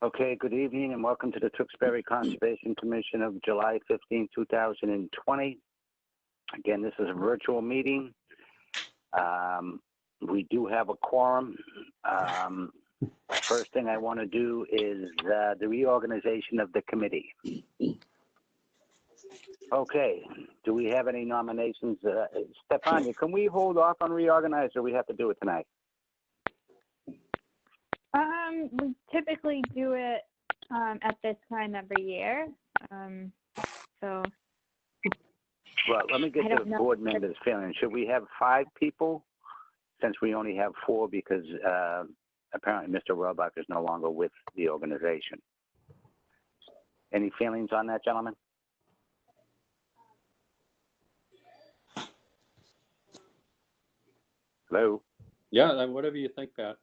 Okay, good evening and welcome to the Tewksbury Conservation Commission of July 15, 2020. Again, this is a virtual meeting. We do have a quorum. First thing I want to do is the reorganization of the committee. Okay, do we have any nominations? Stefania, can we hold off on reorganize or we have to do it tonight? We typically do it at this time every year. So. Well, let me get the board members' feeling. Should we have 5 people since we only have 4 because apparently Mr. Roebuck is no longer with the organization? Any feelings on that, gentlemen? Hello? Yeah, whatever you think, Pat.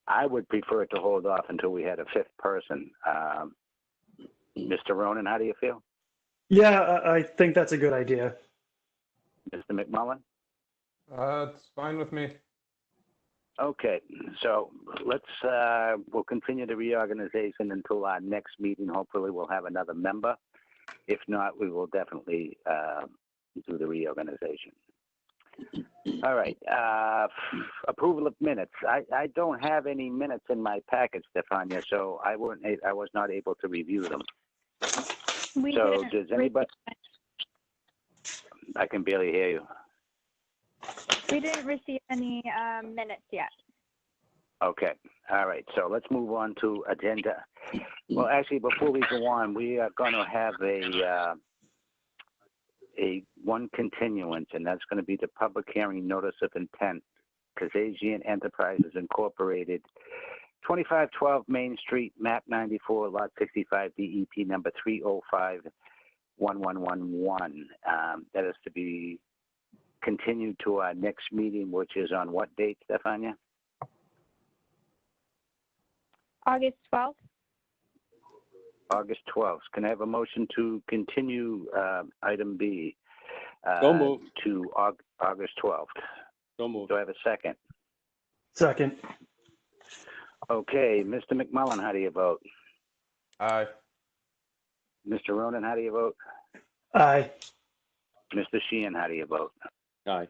I would prefer to hold off until we had a 5th person. Mr. Ronan, how do you feel? Yeah, I think that's a good idea. Mr. McMullen? It's fine with me. Okay, so we'll continue the reorganization until our next meeting. Hopefully we'll have another member. If not, we will definitely do the reorganization. All right, approval of minutes. I don't have any minutes in my packet, Stefania, so I was not able to review them. So does anybody? I can barely hear you. We didn't receive any minutes yet. Okay. All right. So let's move on to agenda. Well, actually, before we go on, we are going to have one continuance, and that's going to be the public hearing notice of intent, Kazazian Enterprises Incorporated, 2512 Main Street, map 94, lot 65, DEP number 3051111. That is to be continued to our next meeting, which is on what date, Stefania? August 12th. August 12th. Can I have a motion to continue item B So to August 12th? So moved. Do I have a second? Second. Okay, Mr. McMullen, how do you vote? Aye. Mr. Ronan, how do you vote? Aye. Mr. Sheehan, how do you vote? Aye.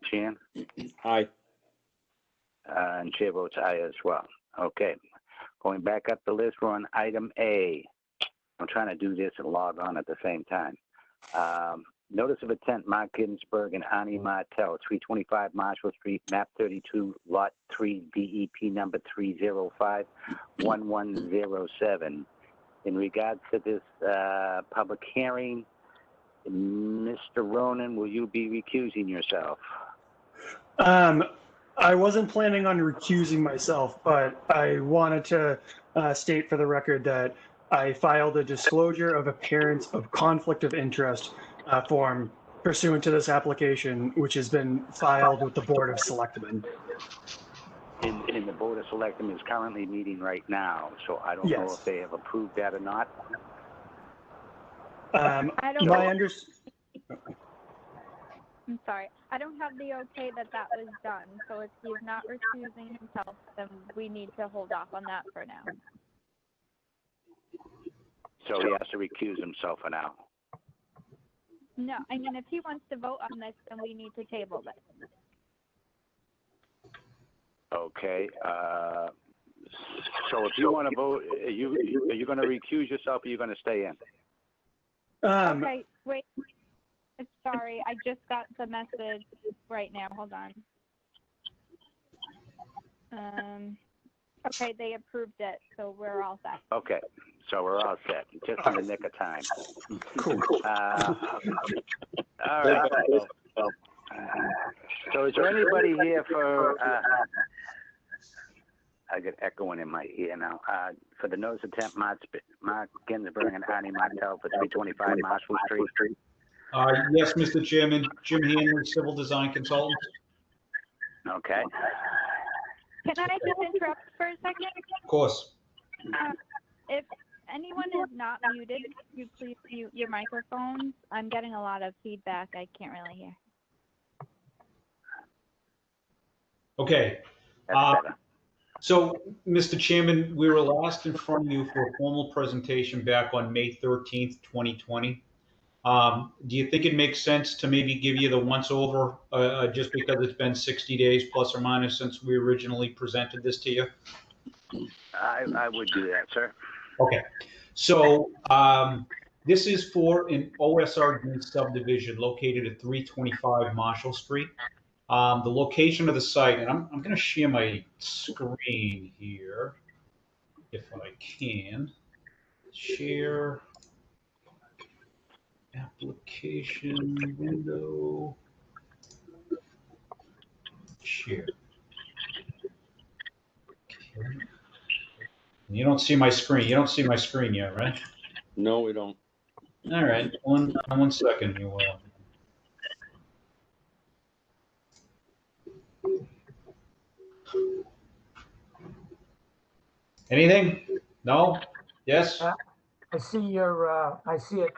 Sheehan? Aye. And chair votes aye as well. Okay, going back up the list, we're on item A. I'm trying to do this and log on at the same time. Notice of intent, Mark Ginsburg and Ani Martel, 325 Marshall Street, map 32, lot 3, DEP number 3051107. In regards to this public hearing, Mr. Ronan, will you be recusing yourself? I wasn't planning on recusing myself, but I wanted to state for the record that I filed a disclosure of appearance of conflict of interest form pursuant to this application, which has been filed with the Board of Selectmen. In the Board of Selectmen is currently meeting right now, so I don't know if they have approved that or not. I don't my know. under. I'm sorry. I don't have the okay that was done. So if he's not recusing himself, then we need to hold off on that for now. So he has to recuse himself for now. No, I mean, if he wants to vote on this, then we need to table this. Okay. So if you want to vote, are you going to recuse yourself or are you going to stay in? Okay, wait. Sorry, I just got the message right now. Hold on. Okay, they approved it, so we're all set. Okay, so we're all set, just in the nick of time. Cool. All right. So is there anybody here for, I get echoing in my ear now, for the notice of intent, Mark Ginsburg and Ani Martel for 325 Marshall Street? Yes, Mr. Chairman. Jim Hanley, Civil Design Consultant. Okay. Can I just interrupt for a second? Of course. If anyone is not muted, could you please mute your microphones? I'm getting a lot of feedback. I can't really hear. Okay. That's better. So, Mr. Chairman, we were last in front of you for a formal presentation back on May 13th, 2020. Do you think it makes sense to maybe give you the once over, just because it's been 60 days plus or minus since we originally presented this to you? I would do that, sir. Okay. So, this is for an OSRD subdivision located at 325 Marshall Street. The location of the site, and I'm going to share my screen here, if I can. Share application window. Share. Okay. You don't see my screen. You don't see my screen yet, right? No, we don't. All right. One second. You will. Anything? No? Yes? I see your, I see it.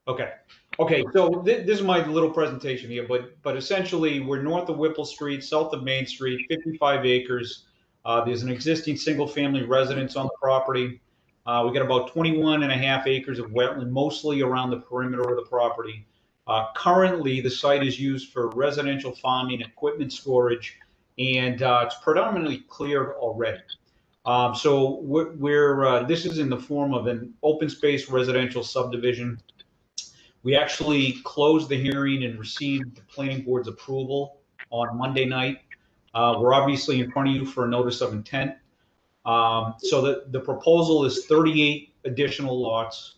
Okay. Okay. So this is my little presentation here, but essentially we're north of Whipple Street, south of Main Street, 55 acres. There's an existing single-family residence on the property. We got about 21 and a half acres of wetland, mostly around the perimeter of the property. Currently, the site is used for residential farming, equipment storage, and it's predominantly cleared already. So this is in the form of an open space residential subdivision. We actually closed the hearing and received the planning board's approval on Monday night. We're obviously in front of you for a notice of intent. So the proposal is 38 additional lots.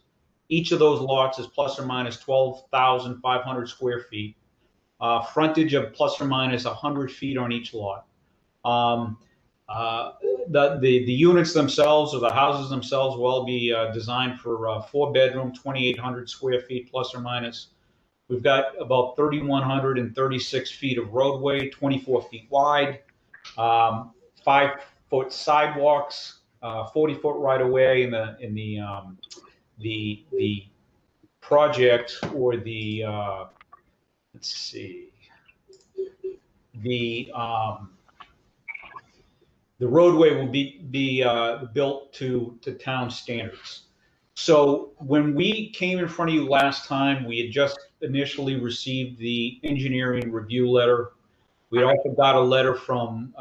Each of those lots is plus or minus 12,500 square feet. Frontage of plus or minus 100 feet on each lot. The units themselves, or the houses themselves, will all be designed for 4-bedroom, 2,800 square feet plus or minus. We've got about 3,136 feet of roadway, 24 feet wide, 5-foot sidewalks, 40-foot right of way in the project, or the let's see, the roadway will be built to town standards. So when we came in front of you last time, we had just initially received the engineering review letter. We had also got a letter from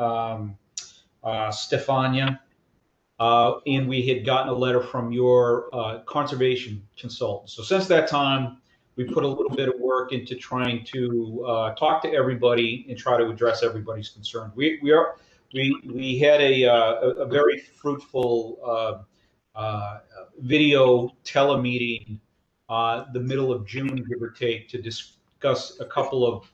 Stefania, and we had gotten a letter from your conservation consultant. So since that time, we put a little bit of work into trying to talk to everybody and try to address everybody's concern. We had a very fruitful video telemeeting the middle of June, give or take, to discuss a couple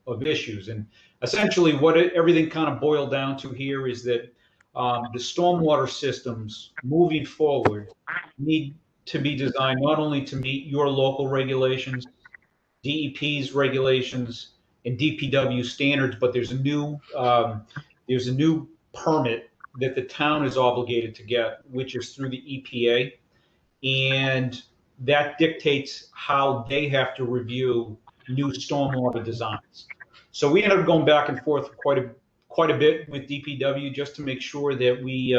of issues. And essentially what everything kind of boiled down to here is that the stormwater systems moving forward need to be designed not only to meet your local regulations, DEP's regulations, and DPW standards, but there's a new permit that the town is obligated to get, which is through the EPA, and that dictates how they have to review new stormwater designs. So we ended up going back and forth quite a bit with DPW just to make sure that we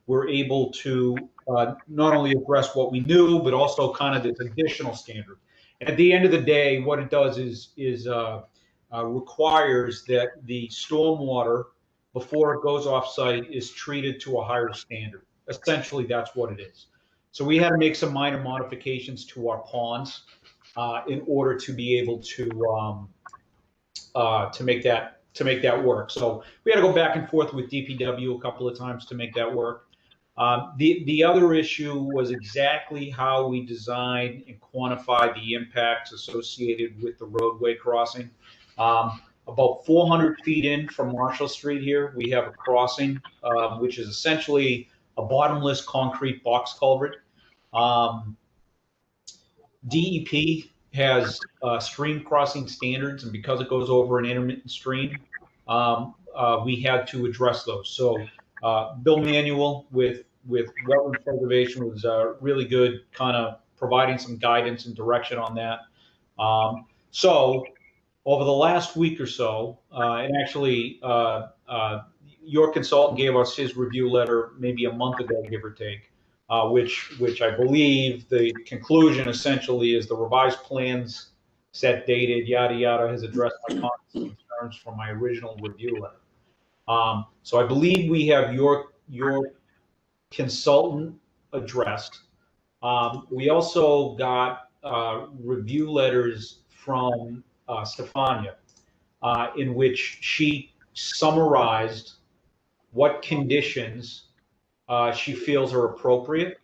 were able to not only address what we knew, but also kind of this additional standard. And at the end of the day, what it does is requires that the stormwater, before it goes off site, is treated to a higher standard. Essentially, that's what it is. So we had to make some minor modifications to our ponds in order to be able to make that work. So we had to go back and forth with DPW a couple of times to make that work. The other issue was exactly how we design and quantify the impacts associated with the roadway crossing. About 400 feet in from Marshall Street here, we have a crossing, which is essentially a bottomless concrete box culvert. DEP has stream crossing standards, and because it goes over an intermittent stream, we had to address those. So Bill Manuel with wetland preservation was really good, kind of providing some guidance and direction on that. So over the last week or so, and actually your consultant gave us his review letter maybe a month ago, give or take, which I believe the conclusion essentially is the revised plans set dated, yada, yada, has addressed my comments and concerns from my original review letter. So I believe we have your consultant addressed. We also got review letters from Stefania, in which she summarized what conditions she feels are appropriate,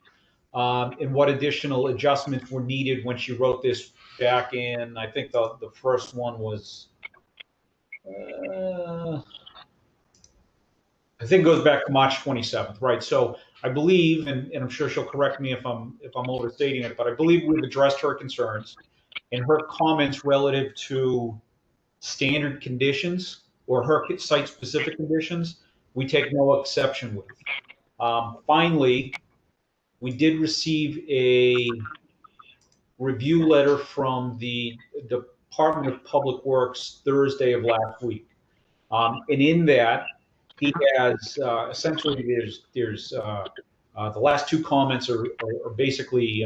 and what additional adjustments were needed when she wrote this back in, I think the first one was, I think it goes back to March 27th, right? So I believe, and I'm sure she'll correct me if I'm overstating it, but I believe we've addressed her concerns and her comments relative to standard conditions or her site-specific conditions, we take no exception with. Finally, we did receive a review letter from the Department of Public Works Thursday of last week. And in that, he has essentially there's the last two comments are basically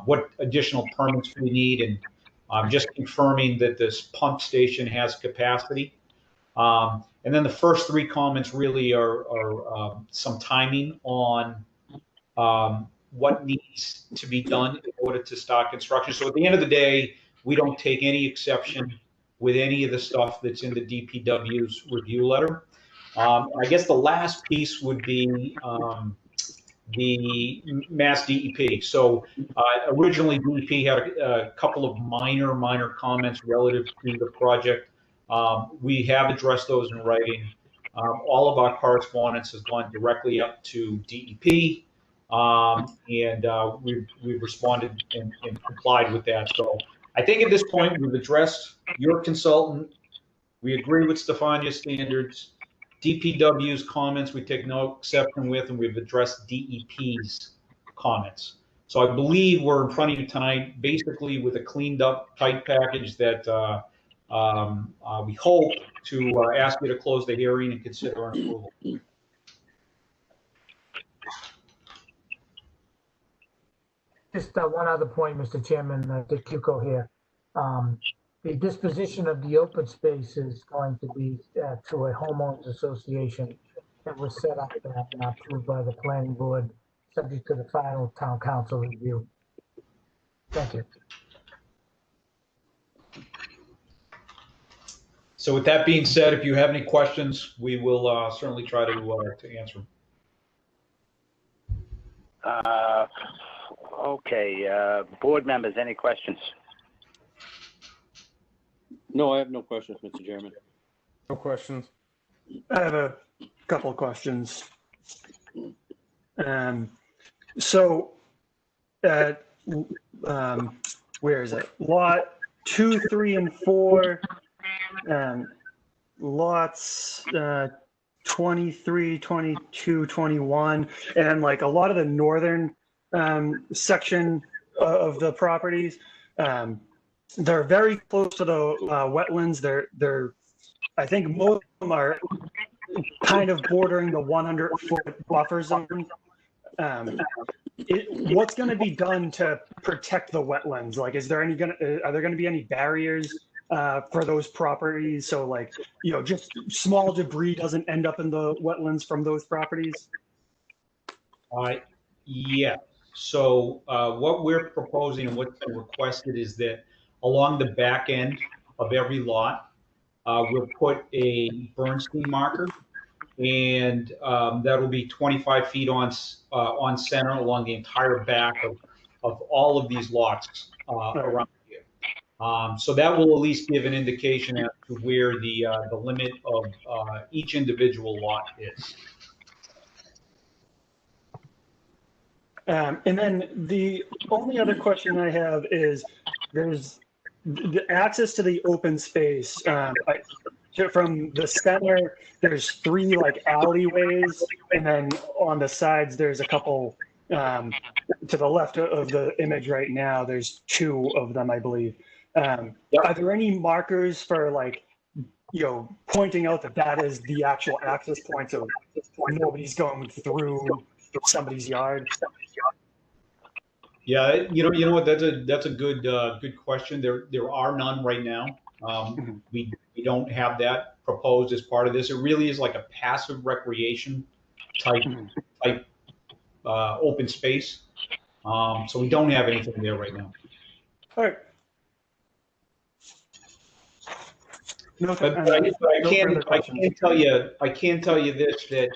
what additional permits we need, and just confirming that this pump station has capacity. And then the first three comments really are some timing on what needs to be done in order to start construction. So at the end of the day, we don't take any exception with any of the stuff that's in the DPW's review letter. I guess the last piece would be the Mass DEP. So originally DEP had a couple of minor comments relative to the project. We have addressed those in writing. All of our correspondence has gone directly up to DEP, and we've responded and complied with that. So I think at this point we've addressed your consultant. We agree with Stefania's standards. DPW's comments we take no exception with, and we've addressed DEP's comments. So I believe we're in front of you tonight, basically with a cleaned up, tight package that we hope to ask you to close the hearing and consider an approval. Just one other point, Mr. Chairman, Dick Cuco here. The disposition of the open space is going to be to a homeowners association that was set up and approved by the planning board, subject to the final town council review. Thank you. So with that being said, if you have any questions, we will certainly try to answer them. Okay, board members, any questions? No, I have no questions, Mr. Chairman. No questions. I have a couple of questions. So at, where is it? Lot 2, 3, and 4, lots 23, 22, 21, and like a lot of the northern section of the properties, they're very close to the wetlands. They're I think most of them are kind of bordering the 100-foot buffer zone. What's going to be done to protect the wetlands? Like, are there going to be any barriers for those properties? So, like, just small debris doesn't end up in the wetlands from those properties. Yeah. So what we're proposing and what's been requested is that along the back end of every lot, we'll put a Bernstein marker, and that'll be 25 feet on center along the entire back of all of these lots around here. So that will at least give an indication as to where the limit of each individual lot is. And then the only other question I have is there's the access to the open space. From the center, there's 3 like alleyways, and then on the sides, there's a couple to the left of the image right now. There's 2 of them, I believe. Are there any markers for like, pointing out that that is the actual access point, so nobody's going through somebody's yard? Yeah, you know what? That's a good question. There are none right now. We don't have that proposed as part of this. It really is like a passive recreation type open space. So we don't have anything there right now. All right. But I can tell you this, that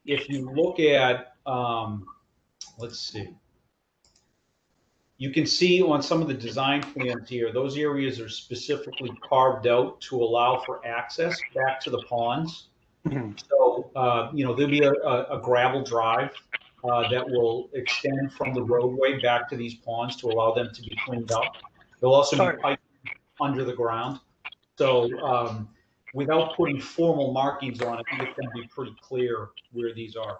if you look at, let's see, you can see on some of the design plans here, those areas are specifically carved out to allow for access back to the ponds. So, there'll be a gravel drive that will extend from the roadway back to these ponds to allow them to be cleaned up. There'll also be pipes under the ground. So without putting formal markings on it, it's going to be pretty clear where these are.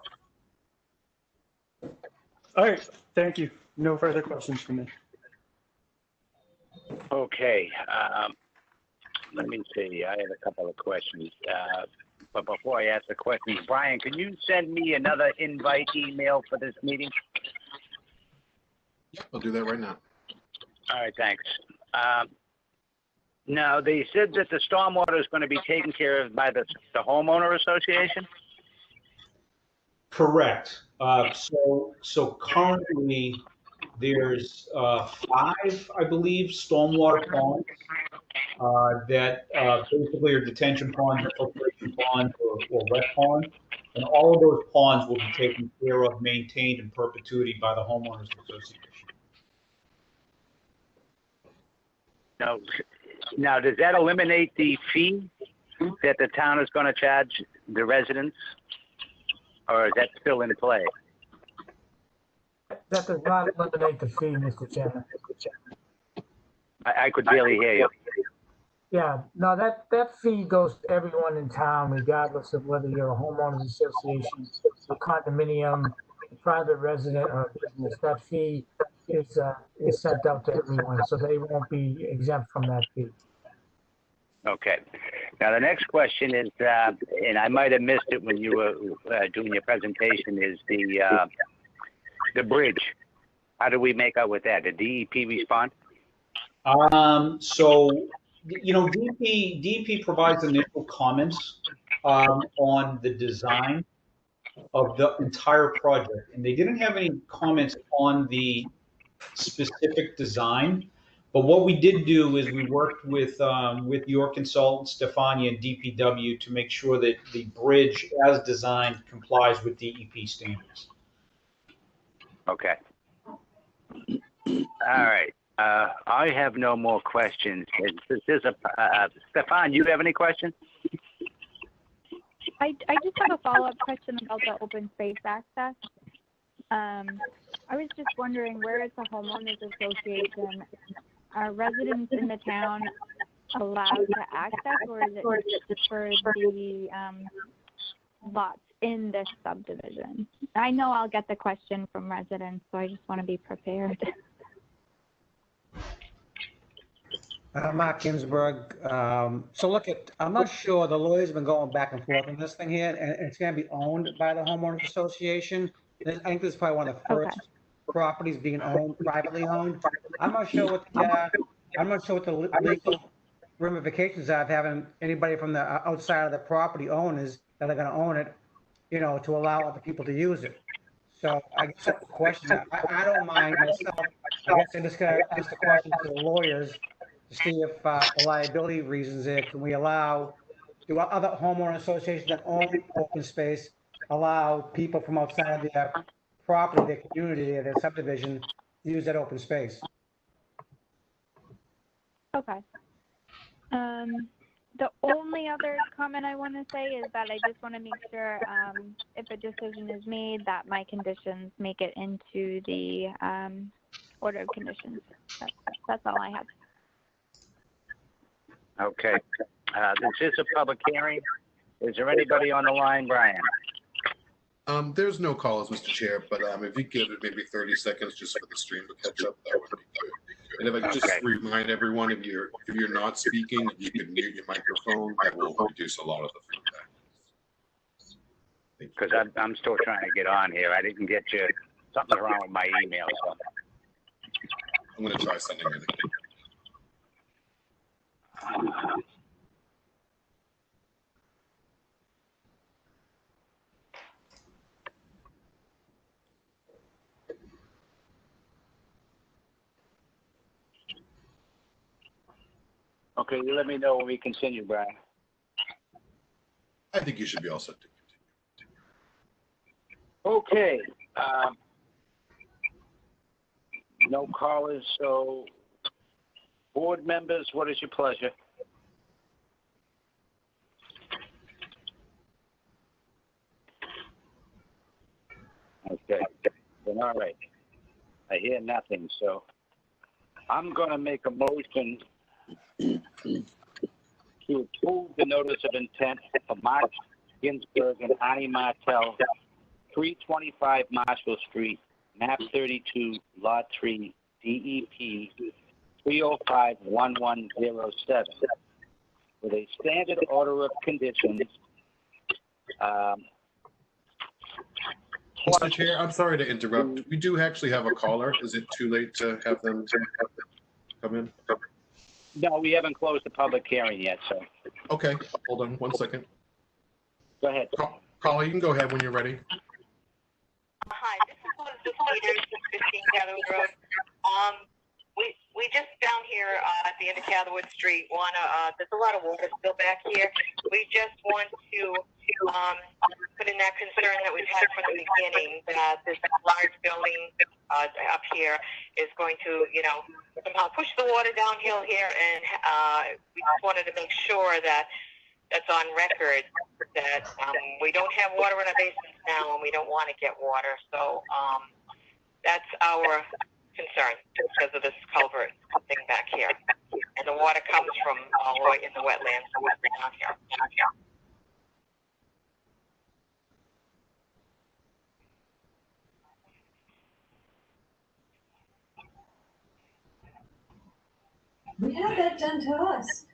All right, thank you. No further questions from me. Okay. Let me see. I have a couple of questions. But before I ask the questions, Brian, can you send me another invite email for this meeting? Yep, I'll do that right now. All right, thanks. Now, they said that the stormwater is going to be taken care of by the homeowner association? Correct. So currently there's 5, I believe, stormwater ponds that basically are detention ponds, filtration ponds, or wet ponds. And all of those ponds will be taken care of, maintained in perpetuity by the homeowners association. Now, does that eliminate the fee that the town is going to charge the residents, or is that still in play? That does not eliminate the fee, Mr. Chairman. I could barely hear you. Yeah, no, that fee goes to everyone in town, regardless of whether you're a homeowners association, a condominium, a private resident, or a business. That fee is sent out to everyone, so they won't be exempt from that fee. Okay. Now, the next question is, and I might have missed it when you were doing your presentation, is the bridge. How do we make out with that? Did DEP respond? So, DEP provides initial comments on the design of the entire project, and they didn't have any comments on the specific design. But what we did do is we worked with your consultant, Stefania, and DPW to make sure that the bridge, as designed, complies with DEP standards. Okay. All right. I have no more questions. Stefan, you have any questions? I just have a follow-up question about the open space access. I was just wondering, where it's a homeowners association, are residents in the town allowed to access, or is it just for the lots in this subdivision? I know I'll get the question from residents, so I just want to be prepared. Mark Ginsburg. So look, I'm not sure, the lawyer's been going back and forth on this thing here, and it's going to be owned by the homeowners association. I think this is probably one of the first properties being owned, privately owned. I'm not sure what the legal ramifications are of having anybody from the outside of the property owners that are going to own it, to allow other people to use it. So I guess that's the question. I don't mind myself. I guess I just got to ask the question to the lawyers to see if for liability reasons there, can we do other homeowner associations that own open space allow people from outside their property, their community, their subdivision, to use that open space? Okay. The only other comment I want to say is that I just want to make sure if a decision is made that my conditions make it into the order of conditions. That's all I have. Okay. This is a public hearing. Is there anybody on the line, Brian? There's no calls, Mr. Chair, but if you give it maybe 30 seconds just for the stream to catch up, that would be good. And if I could just Okay. remind everyone, if you're not speaking, you can mute your microphone. That will reduce a lot of the feedback. Because I'm still trying to get on here. I didn't get you. Something's wrong with my email. So. I'm going to try sending it again. Okay, you let me know when we continue, Brian. I think you should be all set to continue. Okay. No callers, so board members, what is your pleasure? Okay, then all right. I hear nothing, so I'm going to make a motion to approve the notice of intent for Mark Ginsburg and Ani Martell, 325 Marshall Street, map 32, lot 3, DEP 3051107, with a standard order of conditions. Mr. Chair, I'm sorry to interrupt. We do actually have a caller. Is it too late to have them come in? No, we haven't closed the public hearing yet, so Okay, hold on 1 second. go ahead. Caller, you can go ahead when you're ready. Hi, this is Elizabeth Peters, 15 Catherwood Road. We just down here at the end of Catherwood Street there's a lot of water still back here. We just want to put in that concern that we've had from the beginning, that this large building up here is going to, somehow push the water downhill here, and we just wanted to make sure that that's on record, that we don't have water in our basements now, and we don't want to get water. So that's our concern because of this culvert thing back here. And the water comes from all the way in the wetlands down here. We had that done to us.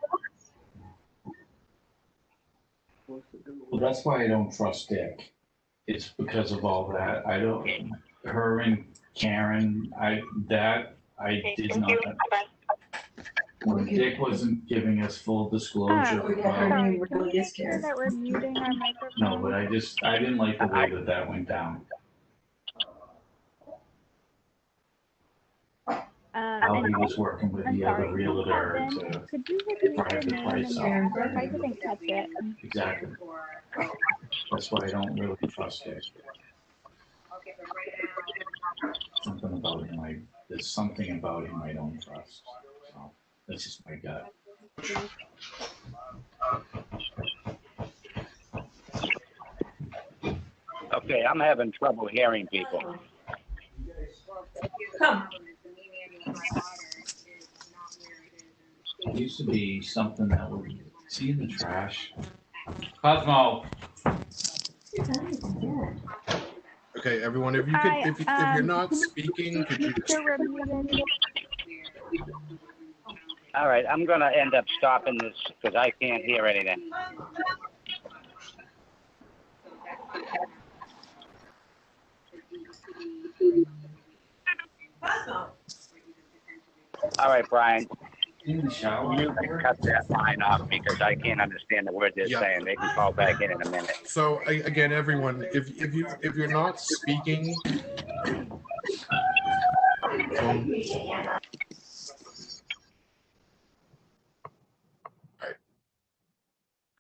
Well, that's why I don't trust Dick. It's because of all that. Her and Karen, I did not. When Dick wasn't giving us full disclosure We got her about, name really is Sure Karen. that we're muting our microphone. no, but I didn't like the way that went down. How he was working with the other realtor to Could you repeat drive your the name price and up. your address? I didn't catch it. Exactly. That's why I don't really trust Dick. Something about him, there's something about him I don't trust. So that's just my gut. Okay, I'm having trouble hearing people. Come. It used to be something that would see in the trash. Cosmo. Okay, everyone, if you could, if you're not speaking, could you? All right, I'm going to end up stopping this because I can't hear anything. All right, Brian. In the shower. You can cut that line off because I can't understand the word they're saying. They can call back in a minute. So again, everyone, if you're not speaking,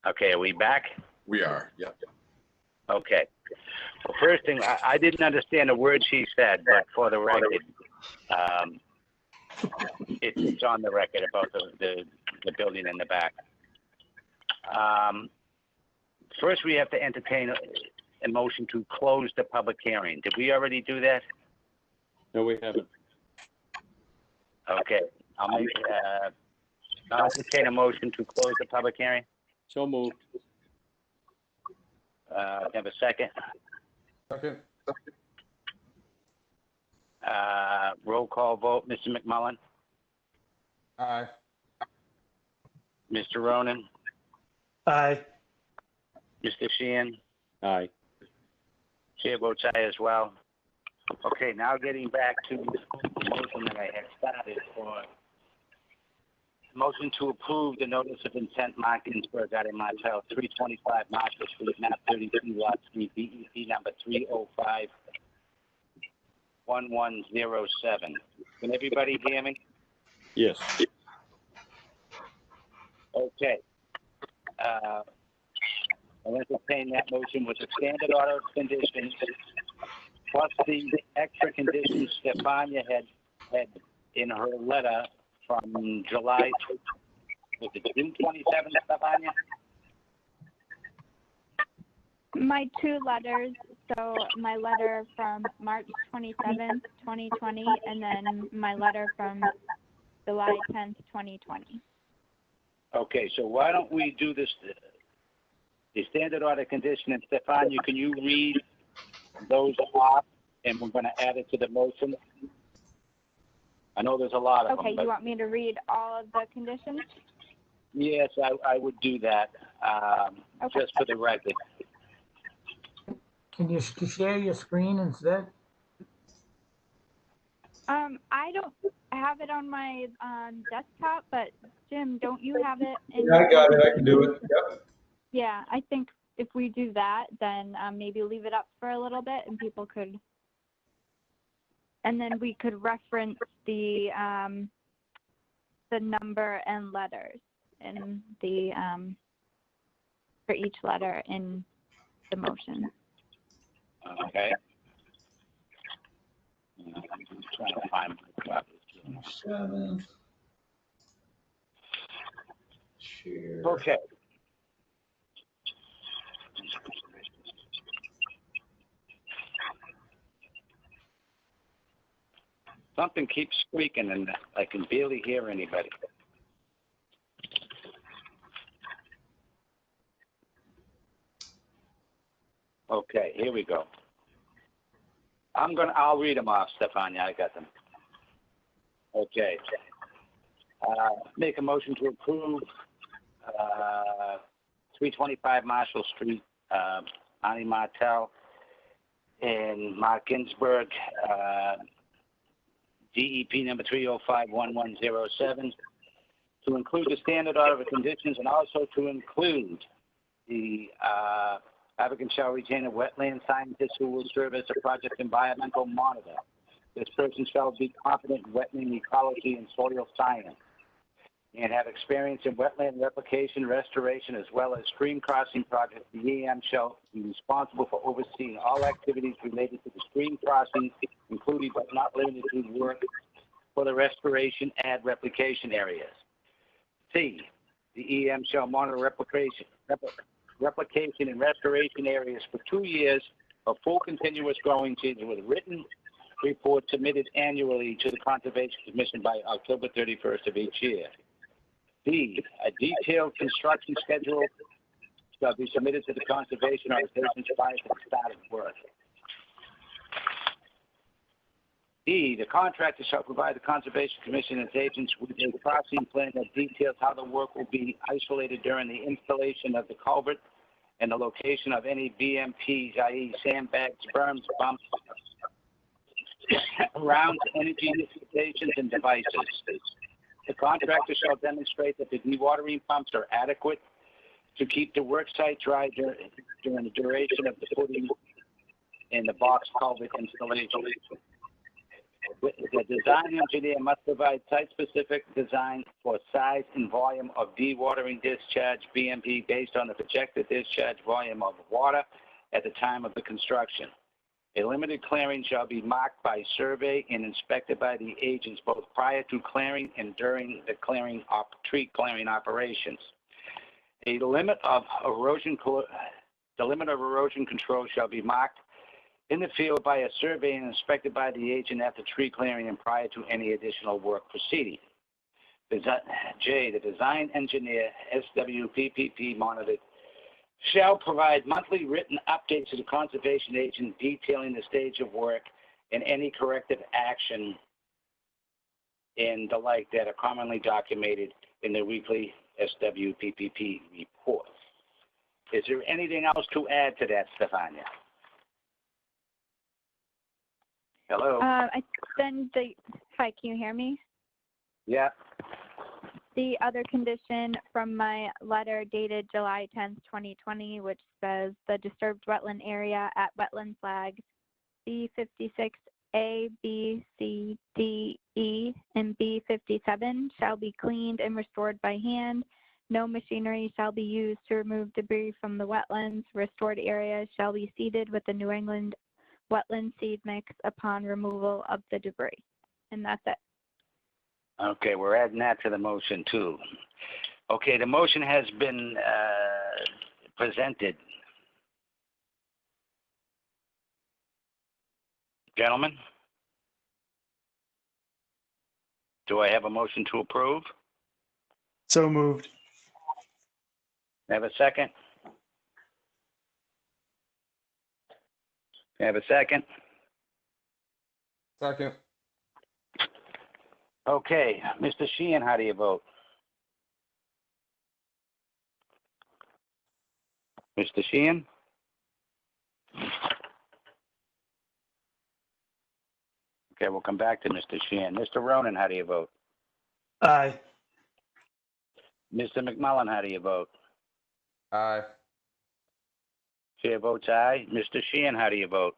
Okay, are we back? We are. Yep. Okay. Well, first thing, I didn't understand a word she said, but for the record, it's on the record about the building in the back. First, we have to entertain a motion to close the public hearing. Did we already do that? No, we haven't. Okay. I'll entertain a motion to close the public hearing. So moved. Have a second. Second. Roll call vote, Mr. McMullen, Aye. Mr. Ronan, Aye. Mr. Sheehan, Aye. chair votes aye as well. Okay, now getting back to the motion that I had started for motion to approve the notice of intent, Mark Ginsburg, out in Martel, 325 Marshall Street, map 32, lot 3, BEP number 305-1107. Can everybody hear me? Yes. Okay. I'll entertain that motion with the standard order of conditions, plus the extra conditions Stefania had in her letter from July, was it June 27th, Stefania? My two letters, so my letter from March 27th, 2020, and then my letter from July 10th, 2020. Okay, so why don't we do this, the standard order condition, and Stefania, can you read those off, and we're going to add it to the motion? I know there's a lot of them. Okay, but you want me to read all of the conditions? yes, I would do that, Okay. just for the record. Can you share your screen instead? I don't have it on my desktop, but Jim, don't you have it? Yeah, I got it. I can do it. Yep. Yeah, I think if we do that, then maybe leave it up for a little bit, and people could, and then we could reference the number and letters in the for each letter in the motion. Okay. I'm trying to find my copies. 7th. Share. Okay. Something keeps squeaking and I can barely hear anybody. Okay, here we go. I'll read them off, Stefania. I got them. Okay. Make a motion to approve 325 Marshall Street, Ani Martel and Mark Ginsburg, DEP number 305-1107, to include the standard order of conditions and also to include the applicant shall retain a wetland scientist who will serve as a project environmental monitor. This person shall be competent in wetland ecology and soil science and have experience in wetland replication, restoration, as well as stream crossing projects. The EM shall be responsible for overseeing all activities related to the stream crossing, including but not limited to work for the restoration and replication areas. C, the EM shall monitor replication and restoration areas for 2 years of full continuous growing season with a written report submitted annually to the Conservation Commission by October 31st of each year. D, a detailed construction schedule shall be submitted to the Conservation Organization prior to the start of work. E, the contractor shall provide the Conservation Commission and its agents with a crossing plan that details how the work will be isolated during the installation of the culvert and the location of any BMPs, i.e. sandbags, berms, bumps, rounds, energy stations, and devices. The contractor shall demonstrate that the dewatering pumps are adequate to keep the work site dry during the duration of the footing in the box culvert installation. The design engineer must provide site-specific design for size and volume of dewatering discharge BMP based on the projected discharge volume of water at the time of the construction. A limited clearing shall be marked by survey and inspected by the agents both prior to clearing and during the tree clearing operations. The limit of erosion control shall be marked in the field by a survey and inspected by the agent after tree clearing and prior to any additional work proceeding. J, the design engineer, SWPPP monitored, shall provide monthly written updates to the conservation agent detailing the stage of work and any corrective action and the like that are commonly documented in the weekly SWPPP report. Is there anything else to add to that, Stefania? Hello? Hi, can you hear me? Yeah. The other condition from my letter dated July 10th, 2020, which says the disturbed wetland area at wetland flags B56A, B, C, D, E, and B57 shall be cleaned and restored by hand. No machinery shall be used to remove debris from the wetlands. Restored areas shall be seeded with the New England wetland seed mix upon removal of the debris. And that's it. Okay, we're adding that to the motion too. Okay, the motion has been presented. Gentlemen, do I have a motion to approve? So moved. Have a second? Have a second? Second. Okay, Mr. Sheehan, how do you vote? Mr. Sheehan? Okay, we'll come back to Mr. Sheehan. Mr. Ronan, how do you vote? Aye. Mr. McMullen, how do you vote? Aye. Chair votes aye. Mr. Sheehan, how do you vote?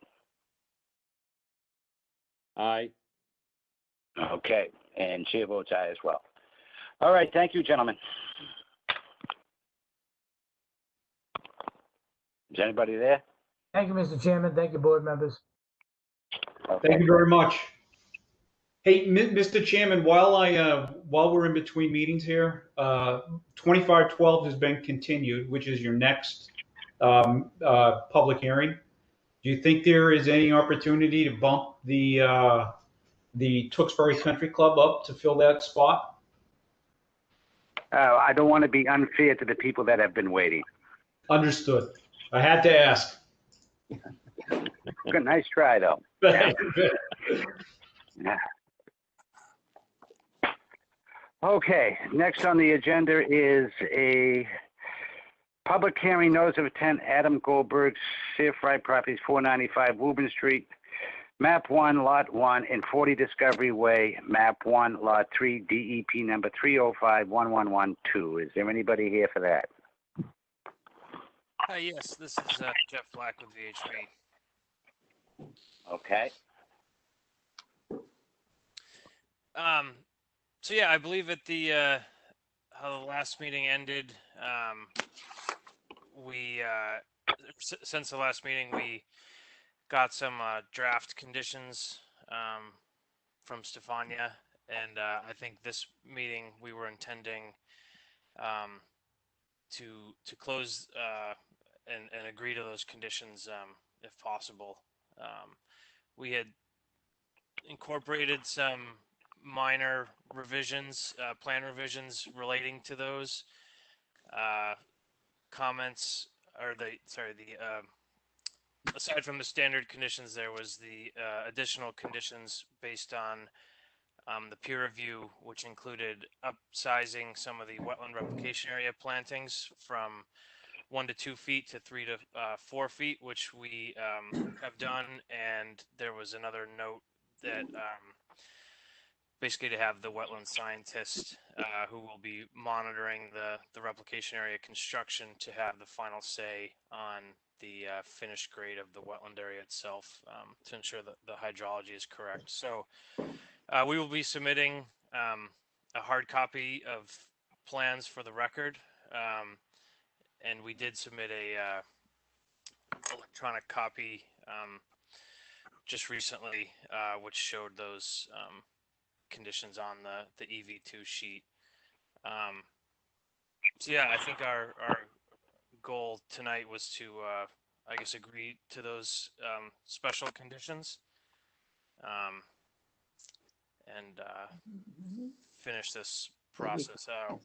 Aye. Okay, and chair votes aye as well. All right, thank you, gentlemen. Is anybody there? Thank you, Mr. Chairman. Thank you, board members. Okay. Thank you very much. Hey, Mr. Chairman, while we're in between meetings here, 2512 has been continued, which is your next public hearing. Do you think there is any opportunity to bump the Tewksbury Country Club up to fill that spot? I don't want to be unfair to the people that have been waiting. Understood. I had to ask. Good, nice try, though. Yeah. Yeah. Okay, next on the agenda is a public hearing notice of intent, Adam Goldberg, Safe Right Properties, 495 Woburn Street, Map 1, Lot 1, and 40 Discovery Way, Map 1, Lot 3, DEP number 3051112. Is there anybody here for that? Yes, this is Jeff Black with VHB. Okay. So yeah, I believe at the how the last meeting ended, we since the last meeting we got some draft conditions from Stefania, and I think this meeting we were intending to close and agree to those conditions if possible. We had incorporated some minor revisions, plan revisions relating to those comments, or aside from the standard conditions, there was the additional conditions based on the peer review, which included upsizing some of the wetland replication area plantings from 1 to 2 feet to 3 to 4 feet, which we have done. And there was another note that basically to have the wetland scientist who will be monitoring the replication area construction to have the final say on the finished grade of the wetland area itself to ensure that the hydrology is correct. So we will be submitting a hard copy of plans for the record, and we did submit a electronic copy just recently, which showed those conditions on the EV2 sheet. So yeah, I think our goal tonight was to, I guess, agree to those special conditions and finish this process out.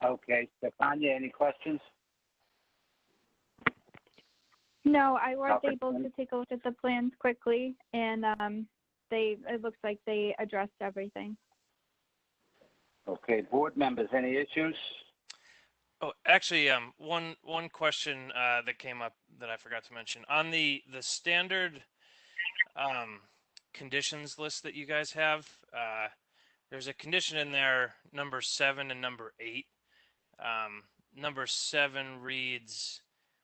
Okay, Stefania, any questions? No, I was Okay. able to take a look at the plans quickly, and it looks like they addressed everything. Okay, board members, any issues? Oh, actually, one question that came up that I forgot to mention on the standard conditions list that you guys have. There's a condition in there, number 7 and number 8. Number 7 reads,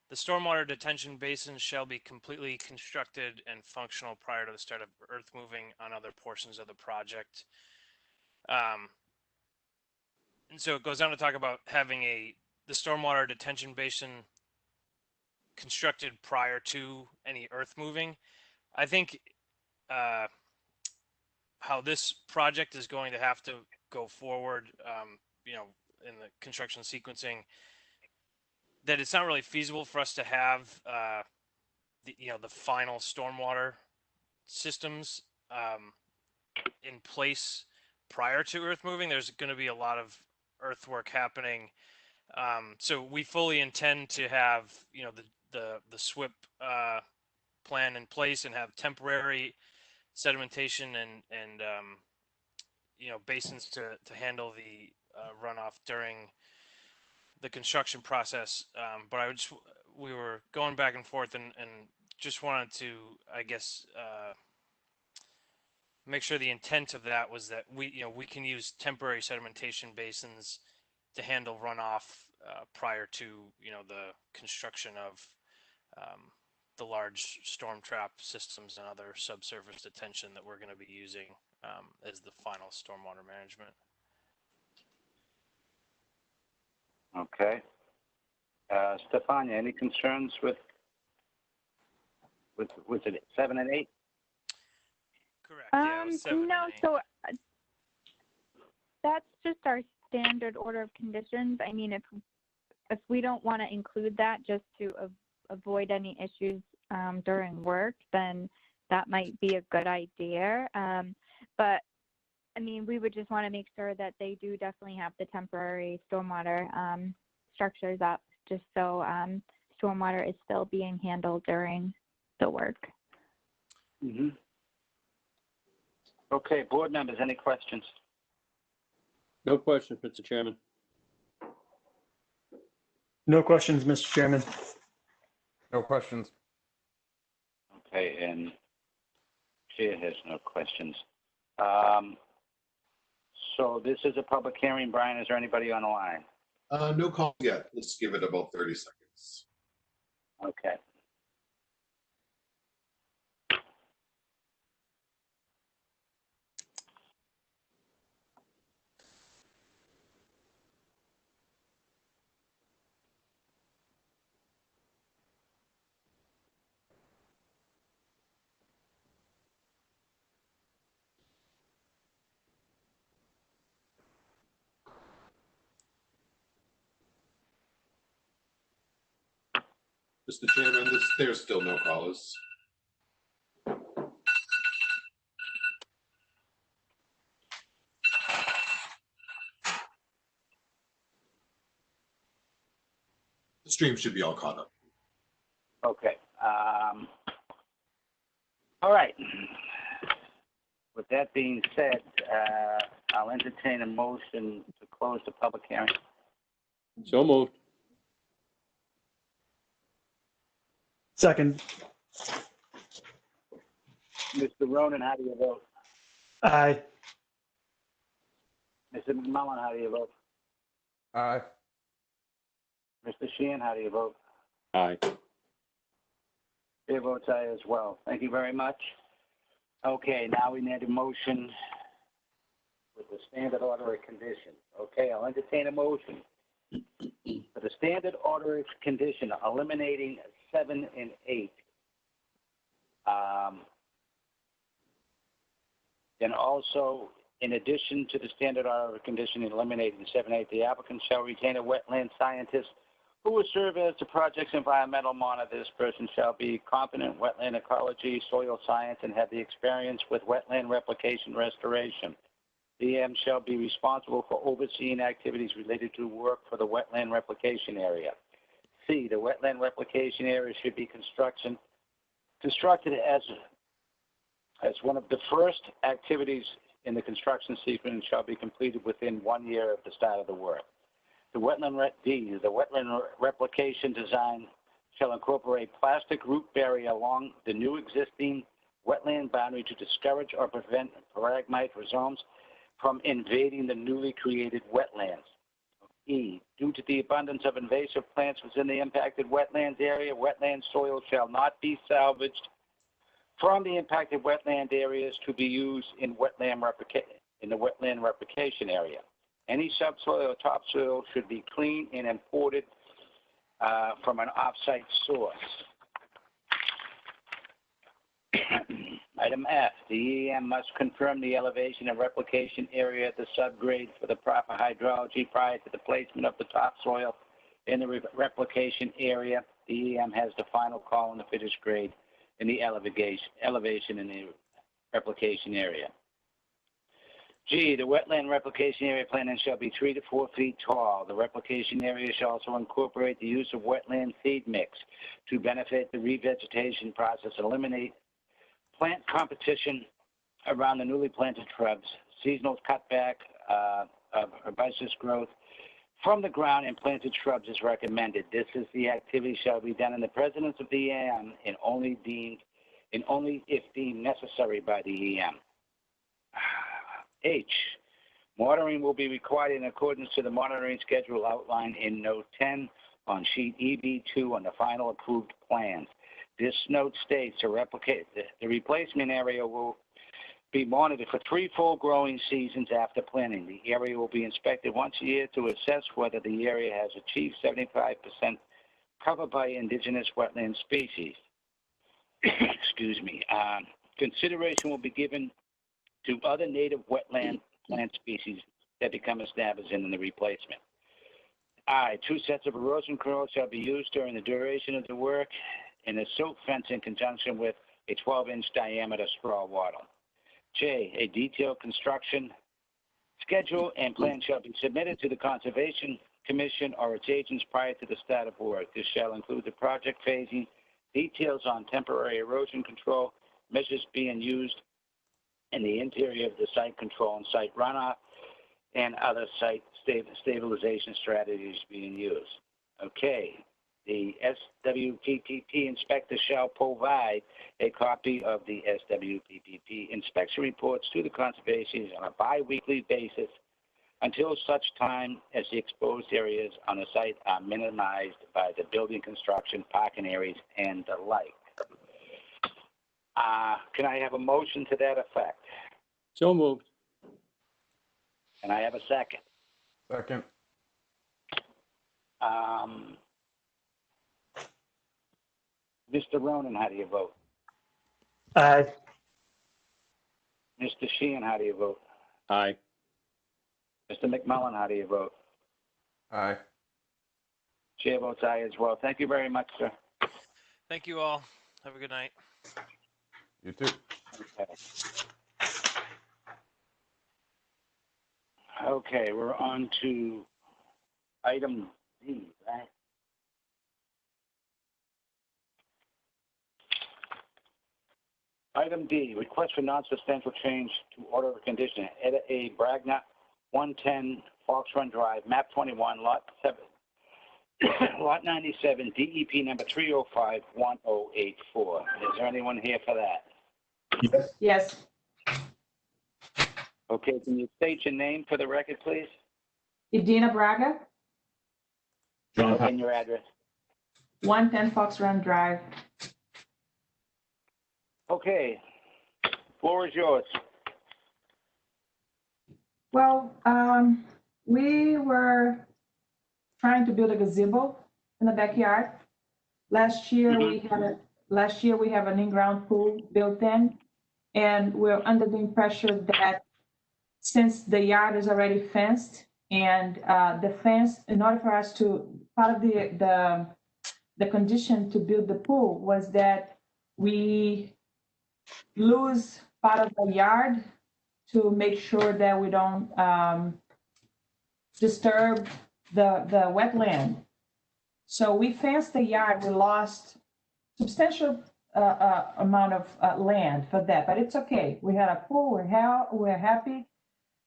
"The stormwater detention basins shall be completely constructed and functional prior to the start of earth moving on other portions of the project." And so it goes on to talk about having the stormwater detention basin constructed prior to any earth moving. I think how this project is going to have to go forward, in the construction sequencing, that it's not really feasible for us to have the final stormwater systems in place prior to earth moving. There's going to be a lot of earthwork happening, so we fully intend to have the SWIP plan in place and have temporary sedimentation and basins to handle the runoff during the construction process. But we were going back and forth and just wanted to, I guess, make sure the intent of that was that we can use temporary sedimentation basins to handle runoff prior to the construction of the large storm trap systems and other subsurface detention that we're going to be using as the final stormwater management. Okay. Stefania, any concerns with it 7 and 8? Correct. Yeah, it was 7 no, and 8. so that's just our standard order of conditions. I mean, if we don't want to include that just to avoid any issues during work, then that might be a good idea. But I mean, we would just want to make sure that they do definitely have the temporary stormwater structures up, just so stormwater is still being handled during the work. Mm-hmm. Okay, board members, any questions? No question, Mr. Chairman. No questions, Mr. Chairman. No questions. Okay, and Chair has no questions. So this is a public hearing. Brian, is there anybody on the line? No call yet. Let's give it about 30 seconds. Okay. Mr. Chairman, there's still no callers. The stream should be all caught up. Okay. All right. With that being said, I'll entertain a motion to close the public hearing. So moved. Second. Mr. Ronan, how do you vote? Aye. Mr. McMullen, how do you vote? Aye. Mr. Sheehan, how do you vote? Aye. Chair votes aye as well. Thank you very much. Okay, now we need a motion with the standard order of conditions. Okay, I'll entertain a motion for the standard order of condition eliminating 7 and 8. And also, in addition to the standard order of condition eliminating 7 and 8, the applicant shall retain a wetland scientist who will serve as the project's environmental monitor. This person shall be competent in wetland ecology, soil science, and have the experience with wetland replication restoration. The M shall be responsible for overseeing activities related to work for the wetland replication area. C, the wetland replication area should be constructed as as one of the first activities in the construction sequence shall be completed within 1 year of the start of the work. The wetland replication design shall incorporate plastic root barrier along the new existing wetland boundary to discourage or prevent pyragmite rhizomes from invading the newly created wetlands. E, due to the abundance of invasive plants within the impacted wetlands area, wetland soil shall not be salvaged from the impacted wetland areas to be used in the wetland replication area. Any subsoil or topsoil should be cleaned and imported from an off-site source. Item F, the EM must confirm the elevation and replication area at the subgrade for the proper hydrology prior to the placement of the topsoil in the replication area. The EM has the final call on the finished grade in the elevation in the replication area. G, the wetland replication area planting shall be 3 to 4 feet tall. The replication area shall also incorporate the use of wetland seed mix to benefit the revegetation process and eliminate plant competition around the newly planted shrubs. Seasonal cutback of herbaceous growth from the ground and planted shrubs is recommended. This is the activity shall be done in the presence of the EM and only if deemed necessary by the EM. H, monitoring will be required in accordance to the monitoring schedule outlined in Note 10 on sheet EB2 on the final approved plans. This note states the replacement area will be monitored for 3 full growing seasons after planting. The area will be inspected once a year to assess whether the area has achieved 75% cover by indigenous wetland species. Excuse me. Consideration will be given to other native wetland plant species that become established in the replacement. I, 2 sets of erosion control shall be used during the duration of the work in a silt fence in conjunction with a 12-inch diameter straw wattle. J, a detailed construction schedule and plan shall be submitted to the Conservation Commission or its agents prior to the start of work. This shall include the project phasing, details on temporary erosion control, measures being used in the interior of the site control and site runoff, and other site stabilization strategies being used. Okay. The SWPPP inspector shall provide a copy of the SWPPP inspection reports to the conservation on a bi-weekly basis until such time as the exposed areas on the site are minimized by the building construction, parking areas, and the like. Can I have a motion to that effect? So moved. Can I have a second? Second. Mr. Ronan, how do you vote? Aye. Mr. Sheehan, how do you vote? Aye. Mr. McMullen, how do you vote? Aye. Chair votes aye as well. Thank you very much, sir. Thank you all. Have a good night. You too. Okay. Okay, we're on to item D, right? Item D, request for non-substantial change to order of condition. Etta A. Bragna, 110 Fox Run Drive, map 21, lot 7, lot 97, DEP number 3051084. Is there anyone here for that? Yes. Yes. Okay, can you state your name for the record, please? Edina Braga, And your address. 110 Fox Run Drive. Okay, floor is yours. Well, we were trying to build a gazebo in the backyard. Last year we have an in-ground pool built in, and we're under the impression that since the yard is already fenced, and the fence, in order for us to, part of the condition to build the pool was that we lose part of the yard to make sure that we don't disturb the wetland. So we fenced the yard. We lost substantial amount of land for that, but it's okay. We had a pool, we're happy.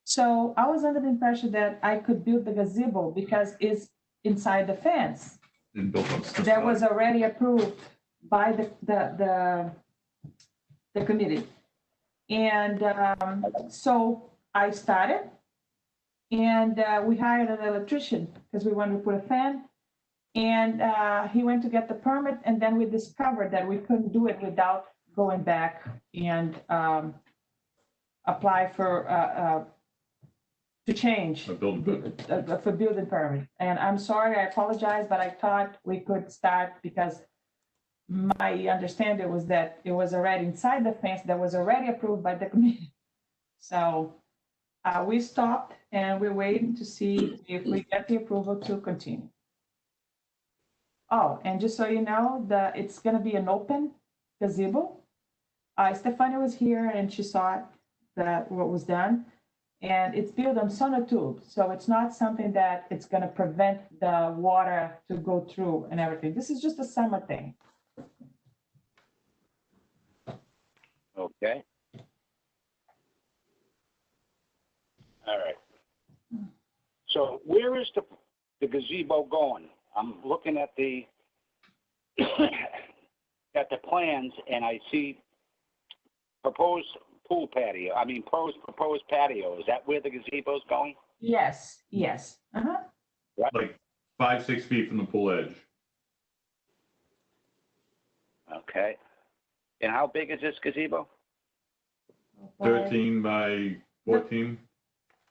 So I was under the impression that I could build the gazebo because it's inside the fence. And built on stuff. That was already approved by the committee. And so I started, and we hired an electrician because we wanted to put a fan. And he went to get the permit, and then we discovered that we couldn't do it without going back and apply for to change A building permit. for building permit. And I'm sorry, I apologize, but I thought we could start because my understanding was that it was already inside the fence that was already approved by the committee. So we stopped and we're waiting to see if we get the approval to continue. Oh, and just so you know, it's gonna be an open gazebo. Stefania was here and she saw what was done. And it's built on sonotube, so it's not something that it's gonna prevent the water to go through and everything. This is just a summer thing. Okay. All right. So where is the gazebo going? I'm looking at the at the plans, and I see proposed pool patio. I mean, proposed patio. Is that where the gazebo's going? Yes, yes. Uh-huh. Right. Like 5-6 feet from the pool edge. Okay. And how big is this gazebo? 13 by 14,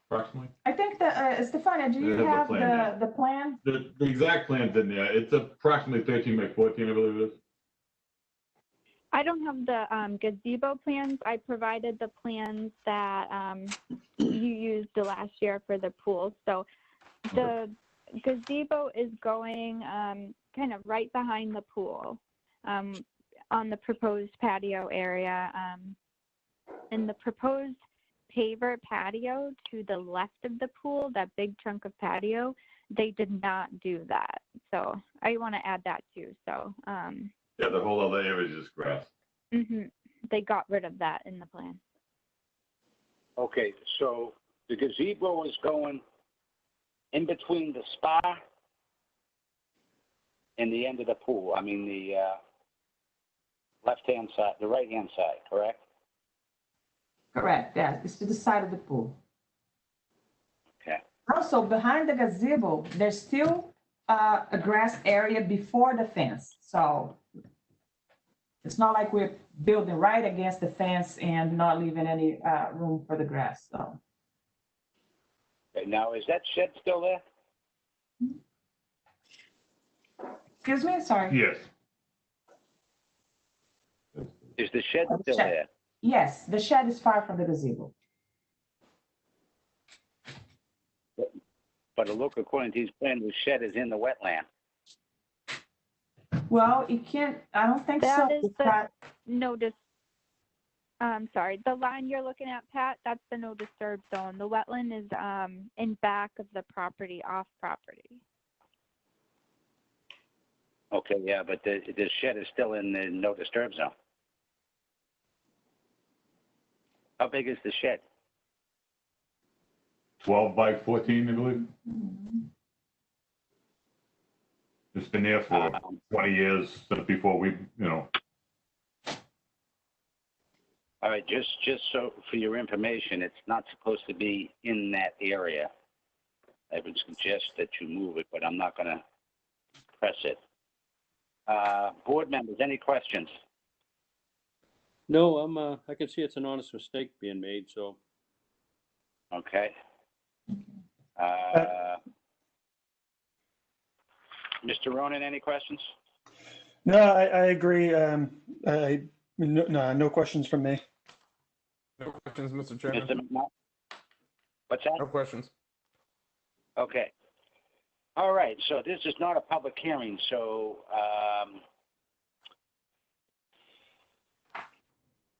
approximately. I think that, Stefania, do you They have have the plan, yeah. the plan? The exact plan's in there. It's approximately 13 by 14, I believe it is. I don't have the gazebo plans. I provided the plans that you used the last year for the pool. So the gazebo is going kind of right behind the pool on the proposed patio area. And the proposed paver patio to the left of the pool, that big chunk of patio, they did not do that. So I want to add that too. So Yeah, the whole other area is just grass. they got rid of that in the plan. Okay, so the gazebo is going in between the spa and the end of the pool. I mean, the left-hand side, the right-hand side, correct? Correct, yeah, it's to the side of the pool. Okay. Also, behind the gazebo, there's still a grass area before the fence. So it's not like we're building right against the fence and not leaving any room for the grass, so. Okay, now, is that shed still there? Excuse me, sorry. Yes. Is the shed still Shed. there? Yes, the shed is far from the gazebo. But it look, according to his plan, the shed is in the wetland. Well, it can't, I don't think so. That is the because- no sorry, the line you're looking at, Pat, that's the no disturb zone. The wetland is in back of the property, off property. Okay, yeah, but the shed is still in the no disturb zone. How big is the shed? 12 by 14, I believe. It's been there for 20 years, since before we, All right, just so for your information, it's not supposed to be in that area. I would suggest that you move it, but I'm not going to press it. Board members, any questions? No, I can see it's an honest mistake being made, so. Okay. Mr. Ronan, any questions? No, I agree. No questions from me. No questions, Mr. Chairman. Mr. McNutt? What's that? No questions. Okay. All right, so this is not a public hearing, so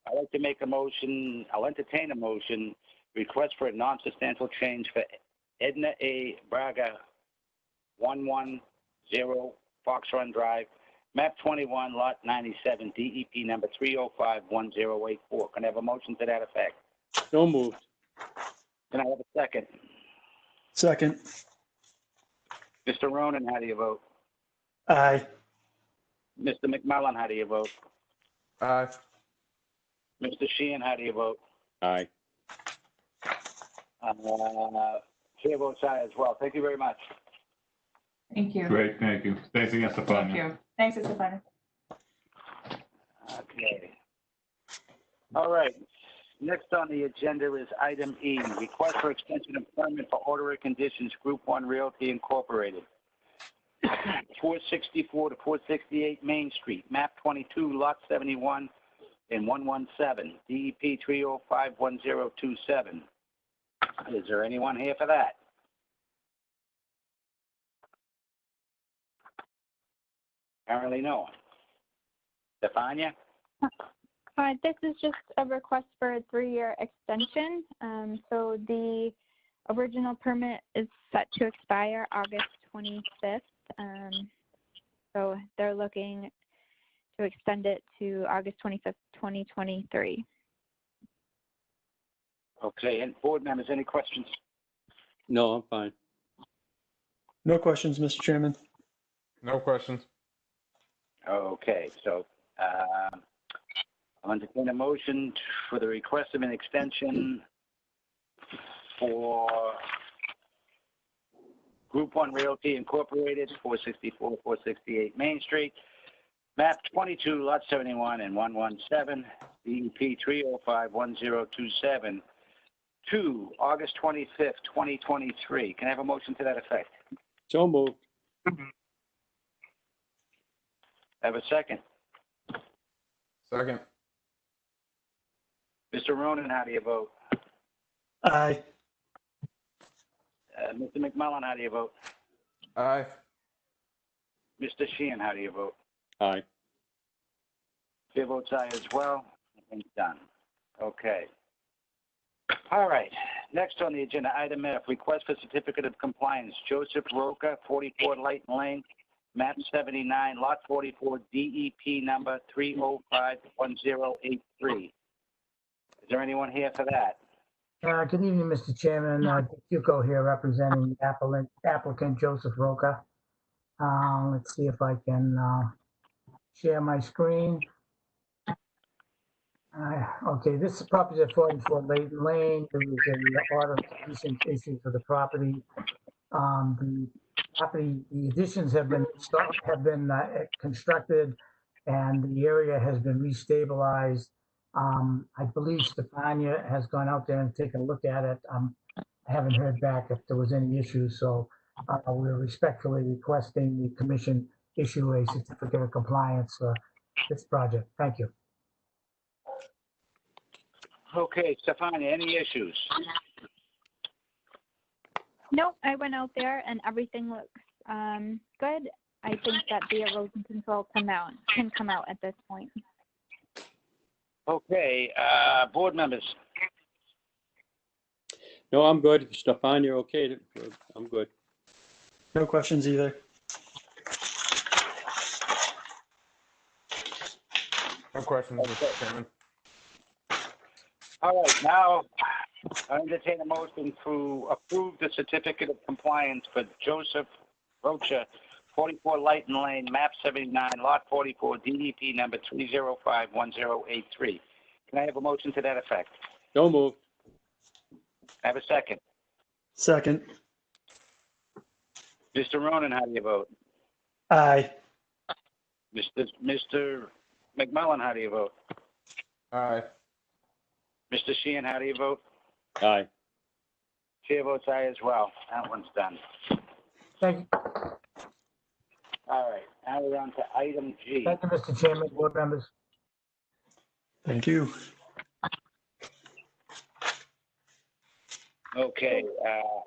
I'd like to make a motion, I'll entertain a motion, request for a non-substantial change for Edna A. Braga, 110 Fox Run Drive, Map 21, Lot 97, DEP number 3051084. Can I have a motion to that effect? So moved. Can I have a second? Second. Mr. Ronan, how do you vote? Aye. Mr. McMullen, how do you vote? Aye. Mr. Sheehan, how do you vote? Aye. Chair votes aye as well. Thank you very much. Thank you. Great, thank you. Thanks again, Thank Stefania. you. Thanks, Stefania. Okay. All right. Next on the agenda is item E, request for extension of permit for order of conditions, Group 1 Realty Incorporated. 464 to 468 Main Street, map 22, lot 71 and 117, DEP 3051027. Is there anyone here for that? Apparently no one. Stefania? This is just a request for a 3-year extension. So the original permit is set to expire August 25th. So they're looking to extend it to August 25th, 2023. Okay, and board members, any questions? No, I'm fine. No questions, Mr. Chairman. No questions. Okay, so I'll entertain a motion for the request of an extension for Group 1 Realty Incorporated, 464, 468 Main Street, map 22, lot 71 and 117, DEP 3051027, to August 25th, 2023. Can I have a motion to that effect? So moved. Have a second. Second. Mr. Ronan, how do you vote? Aye. Mr. McMullen, how do you vote? Aye. Mr. Sheehan, how do you vote? Aye. Chair votes aye as well. And done. Okay. All right. Next on the agenda, item F, request for certificate of compliance. Joseph Roca, 44 Lighton Lane, map 79, lot 44, DEP number 3051083. Is there anyone here for that? Good evening, Mr. Chairman. Dick Yuko here representing the applicant Joseph Roca. Let's see if I can share my screen. Okay, this is property at 44 Layton Lane. There was an order of conditions issued for the property. The additions have been constructed, and the area has been restabilized. I believe Stefania has gone out there and taken a look at it. I haven't heard back if there was any issues, so we're respectfully requesting the commission issue a certificate of compliance for this project. Thank you. Okay, Stefania, any issues? Nope, I went out there and everything looks good. I think that the erosion control can come out at this point. Okay, board members. No, I'm good. Stefania, okay? I'm good. No questions either. No questions, Mr. Chairman. All right, now I entertain a motion to approve the certificate of compliance for Joseph Rocha, 44 Lighton Lane, map 79, lot 44, DEP number 3051083. Can I have a motion to that effect? So moved. Have a second. Second. Mr. Ronan, how do you vote? Aye. Mr. McMullen, how do you vote? Aye. Mr. Sheehan, how do you vote? Aye. Chair votes aye as well. That one's done. Thank you. All right, now we're on to item G. Thank you, Mr. Chairman, board members. Thank you. Okay,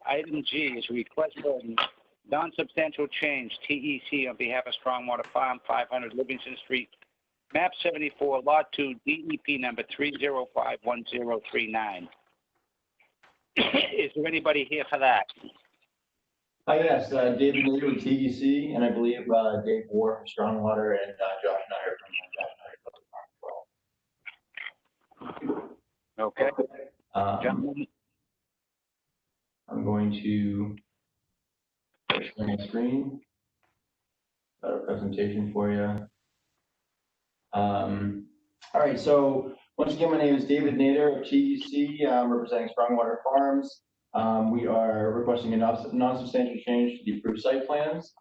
item G is request for non-substantial change, TEC, on behalf of Strongwater Farm, 500 Livingston Street, map 74, lot 2, DEP number 3051039. Is there anybody here for that? Yes, David Nader with TEC, and I believe Dave Ward from Stormwater, and Josh and I are from Okay. Gentlemen. I'm going to share my screen. Got a presentation for you. All right, so once again, my name is David Nader of TEC, representing Strongwater Farms. We are requesting a non-substantial change to the approved site plans.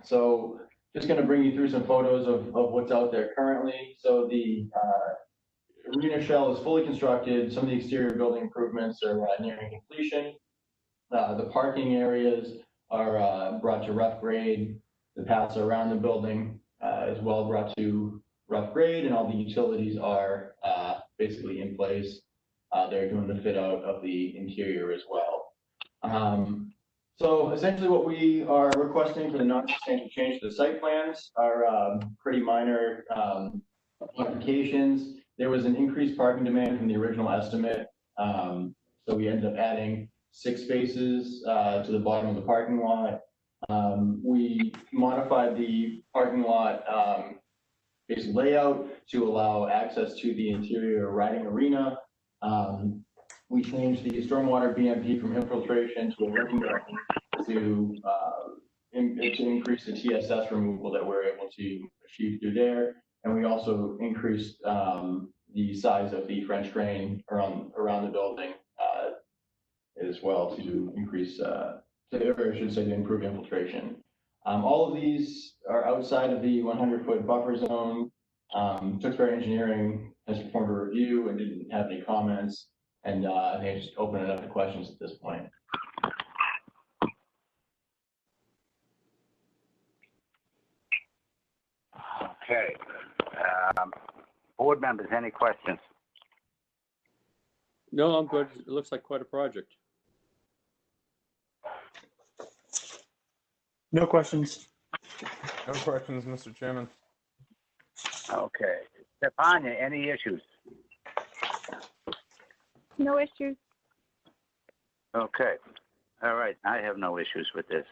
So just going to bring you through some photos of what's out there currently. So the arena shell is fully constructed. Some of the exterior building improvements are nearing completion. The parking areas are brought to rough grade. The paths around the building as well brought to rough grade, and all the utilities are basically in place. They're doing the fit out of the interior as well. So essentially what we are requesting for the non-substantial change to the site plans are pretty minor modifications. There was an increased parking demand from the original estimate. So we ended up adding 6 spaces to the bottom of the parking lot. We modified the parking lot basic layout to allow access to the interior riding arena. We changed the stormwater BMP from infiltration to a living garden to increase the TSS removal that we're able to achieve through there. And we also increased the size of the French drain around the building as well to increase, or I should say, to improve infiltration. All of these are outside of the 100-foot buffer zone. Tewksbury Engineering has performed a review and didn't have any comments, and they just open it up to questions at this point. Okay. Board members, any questions? No, I'm good. It looks like quite a project. No questions. No questions, Mr. Chairman. Okay. Stefania, any issues? No issues. Okay. All right. I have no issues with this.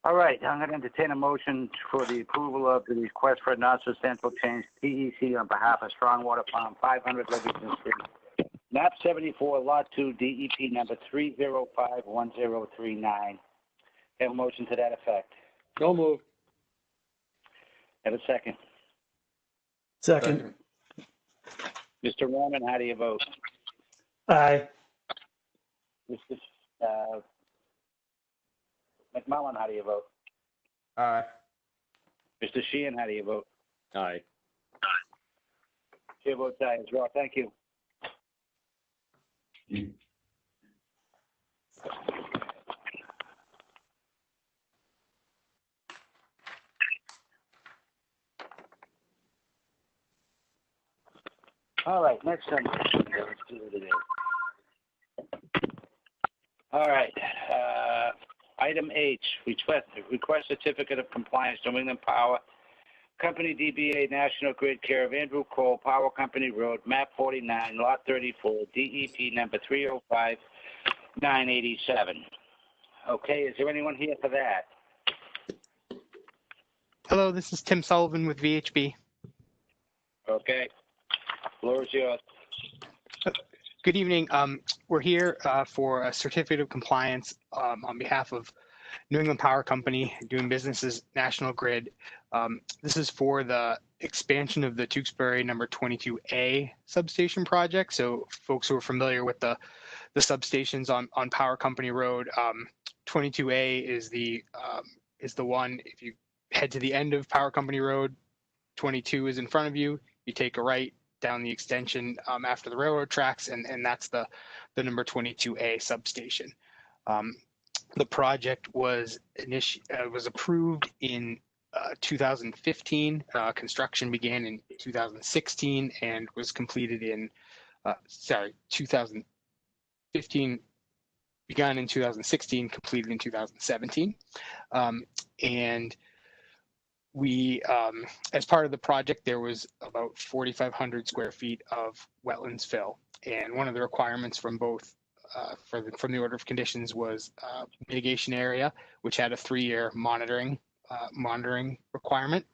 All right. I'm going to entertain a motion for the approval of the request for a non-substantial change TEC on behalf of Strongwater Farm, 500 Livingston Street, map 74, lot 2, DEP number 3051039. Have a motion to that effect. So moved. Have a second. Second. Mr. Roman, how do you vote? Aye. Mr. McMullen, how do you vote? Aye. Mr. Sheehan, how do you vote? Aye. Chair votes aye as well. Thank you. All right, next one. Let's see what it is. All right. Item H, request certificate of compliance, New England Power Company, DBA National Grid, care of Andrew Cole, Power Company Road, map 49, lot 34, DEP number 305-987. Okay, is there anyone here for that? Hello, this is Tim Sullivan with VHB. Okay, floor is yours. Good evening. We're here for a certificate of compliance on behalf of New England Power Company, doing business as National Grid. This is for the expansion of the Tewksbury number 22A substation project. So folks who are familiar with the substations on Power Company Road, 22A is the one. If you head to the end of Power Company Road, 22 is in front of you. You take a right down the extension after the railroad tracks, and that's the number 22A substation. The project was approved in 2015. Construction began in 2016 and was completed in 2015 begun in 2016, completed in 2017, and we, as part of the project, there was about 4,500 square feet of wetlands fill. And one of the requirements from both from the order of conditions was mitigation area, which had a 3-year monitoring requirement.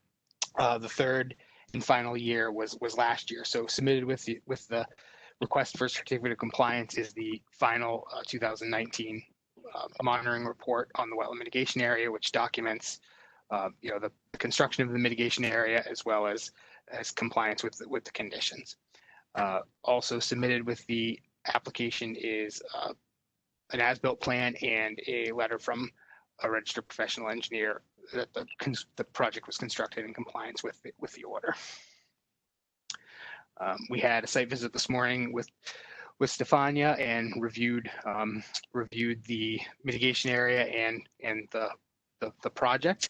The third and final year was last year. So submitted with the request for certificate of compliance is the final 2019 monitoring report on the wetland mitigation area, which documents the construction of the mitigation area as well as compliance with the conditions. Also submitted with the application is an as-built plan and a letter from a registered professional engineer that the project was constructed in compliance with the order. We had a site visit this morning with Stefania and reviewed the mitigation area and the project.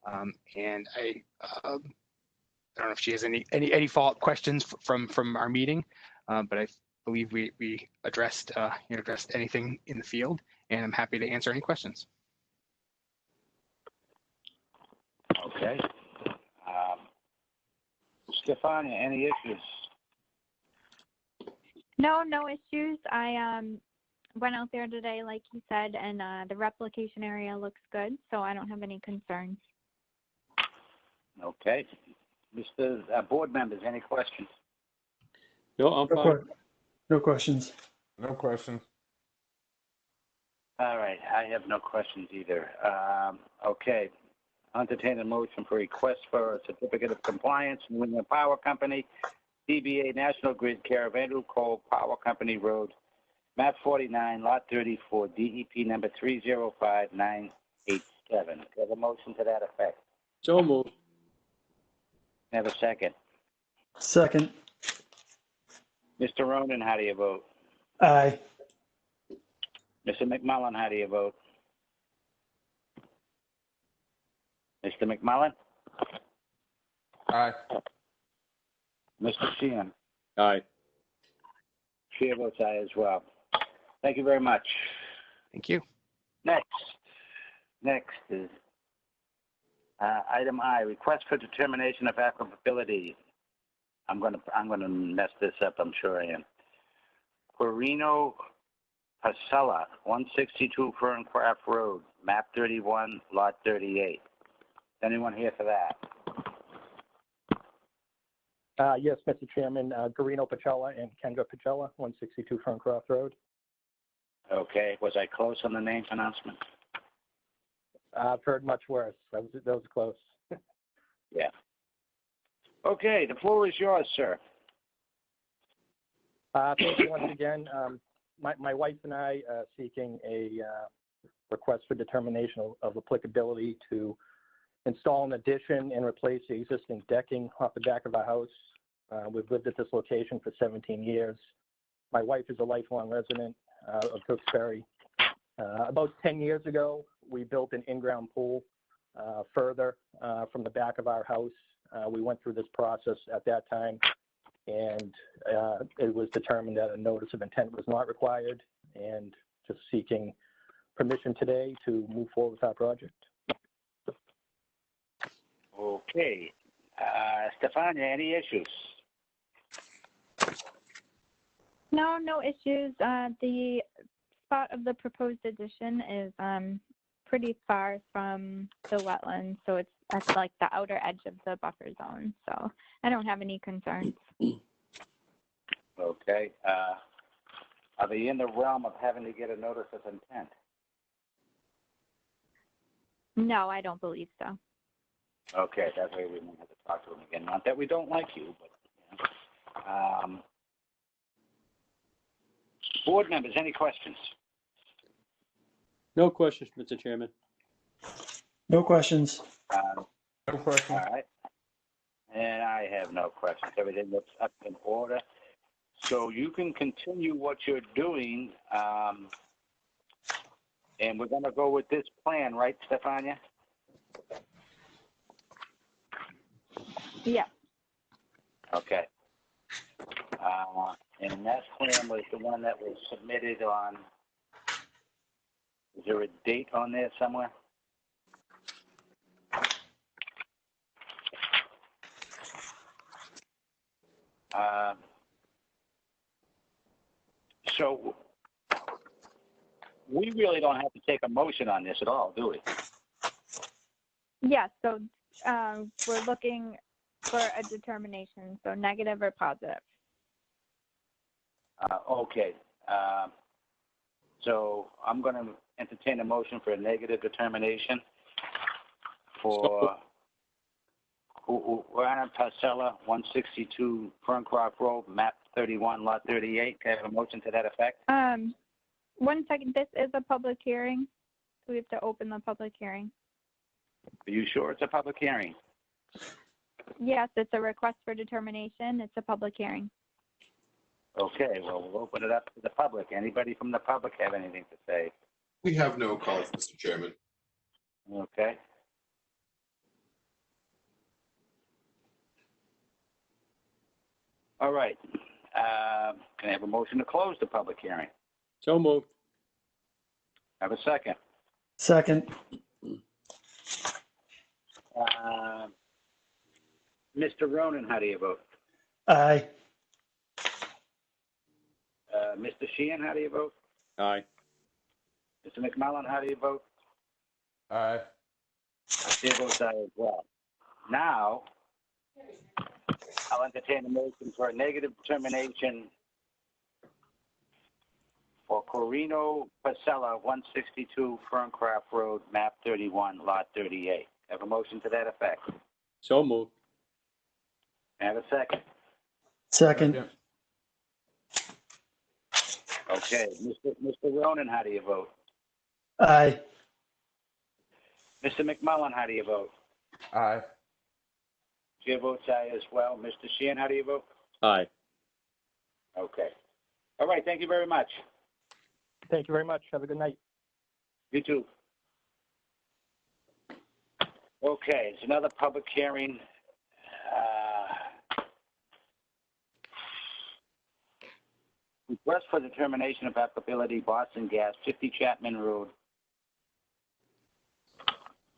And I don't know if she has any follow-up questions from our meeting, but I believe we addressed anything in the field, and I'm happy to answer any questions. Okay. Stefania, any issues? No issues. I went out there today, like you said, and the replication area looks good, so I don't have any concerns. Okay. Mr. Board members, any questions? No, I'm fine. No questions. No questions. All right, I have no questions either. Okay. Entertain a motion for request for a certificate of compliance, New England Power Company, DBA National Grid, care of Andrew Cole, Power Company Road, map 49, lot 34, DEP number 305987. Have a motion to that effect. So moved. Have a second. Second. Mr. Ronan, how do you vote? Aye. Mr. McMullen, how do you vote? Mr. McMullen? Aye. Mr. Sheehan? Aye. Chair votes aye as well. Thank you very much. Thank you. Next is item I, request for determination of applicability. I'm gonna mess this up. I'm sure I am. Quirino Pasella, 162 Ferncraft Road, map 31, lot 38. Anyone here for that? Yes, Mr. Chairman, Garino Pacella and Kenga Pacella, 162 Ferncroft Road. Okay, was I close on the name pronouncement? I've heard much worse. That was close. Yeah. Okay, the floor is yours, sir. Thank you once again. My wife and I are seeking a request for determination of applicability to install an addition and replace the existing decking off the back of our house. We've lived at this location for 17 years. My wife is a lifelong resident of Tewksbury. About 10 years ago, we built an in-ground pool further from the back of our house. We went through this process at that time, and it was determined that a notice of intent was not required, and just seeking permission today to move forward with our project. Okay. Stefania, any issues? No issues. The spot of the proposed addition is pretty far from the wetlands, so it's at like the outer edge of the buffer zone. So I don't have any concerns. Okay. Are they in the realm of having to get a notice of intent? No, I don't believe so. Okay, that way we won't have to talk to them again. Not that we don't like you, but board members, any questions? No questions, Mr. Chairman. No questions. No questions. All right. And I have no questions. Everything looks up in order. So you can continue what you're doing, and we're going to go with this plan, right, Stefania? Yeah. Okay. And that plan was the one that was submitted on, is there a date on there somewhere? So we really don't have to take a motion on this at all, do we? Yeah, so we're looking for a determination, so negative or positive. Okay. So I'm going to entertain a motion for a negative determination for Uana Parcella, 162 Ferncroft Road, map 31, lot 38. Can I have a motion to that effect? 1 second, this is a public hearing. So we have to open the public hearing. Are you sure it's a public hearing? Yes, it's a request for determination. It's a public hearing. Okay, well, we'll open it up to the public. Anybody from the public have anything to say? We have no calls, Mr. Chairman. Okay. All right. Can I have a motion to close the public hearing? So moved. Have a second. Second. Mr. Ronan, how do you vote? Aye. Mr. Sheehan, how do you vote? Aye. Mr. McMullen, how do you vote? Aye. Chair votes aye as well. Now, I'll entertain a motion for a negative determination for Corino Parcella, 162 Ferncroft Road, map 31, lot 38. Have a motion to that effect. So moved. Have a second. Second. Okay, Mr. Ronan, how do you vote? Aye. Mr. McMullen, how do you vote? Aye. Chair votes aye as well. Mr. Sheehan, how do you vote? Aye. Okay. All right, thank you very much. Thank you very much. Have a good night. You too. Okay, it's another public hearing. Request for determination of applicability, Boston Gas, 50 Chapman Road,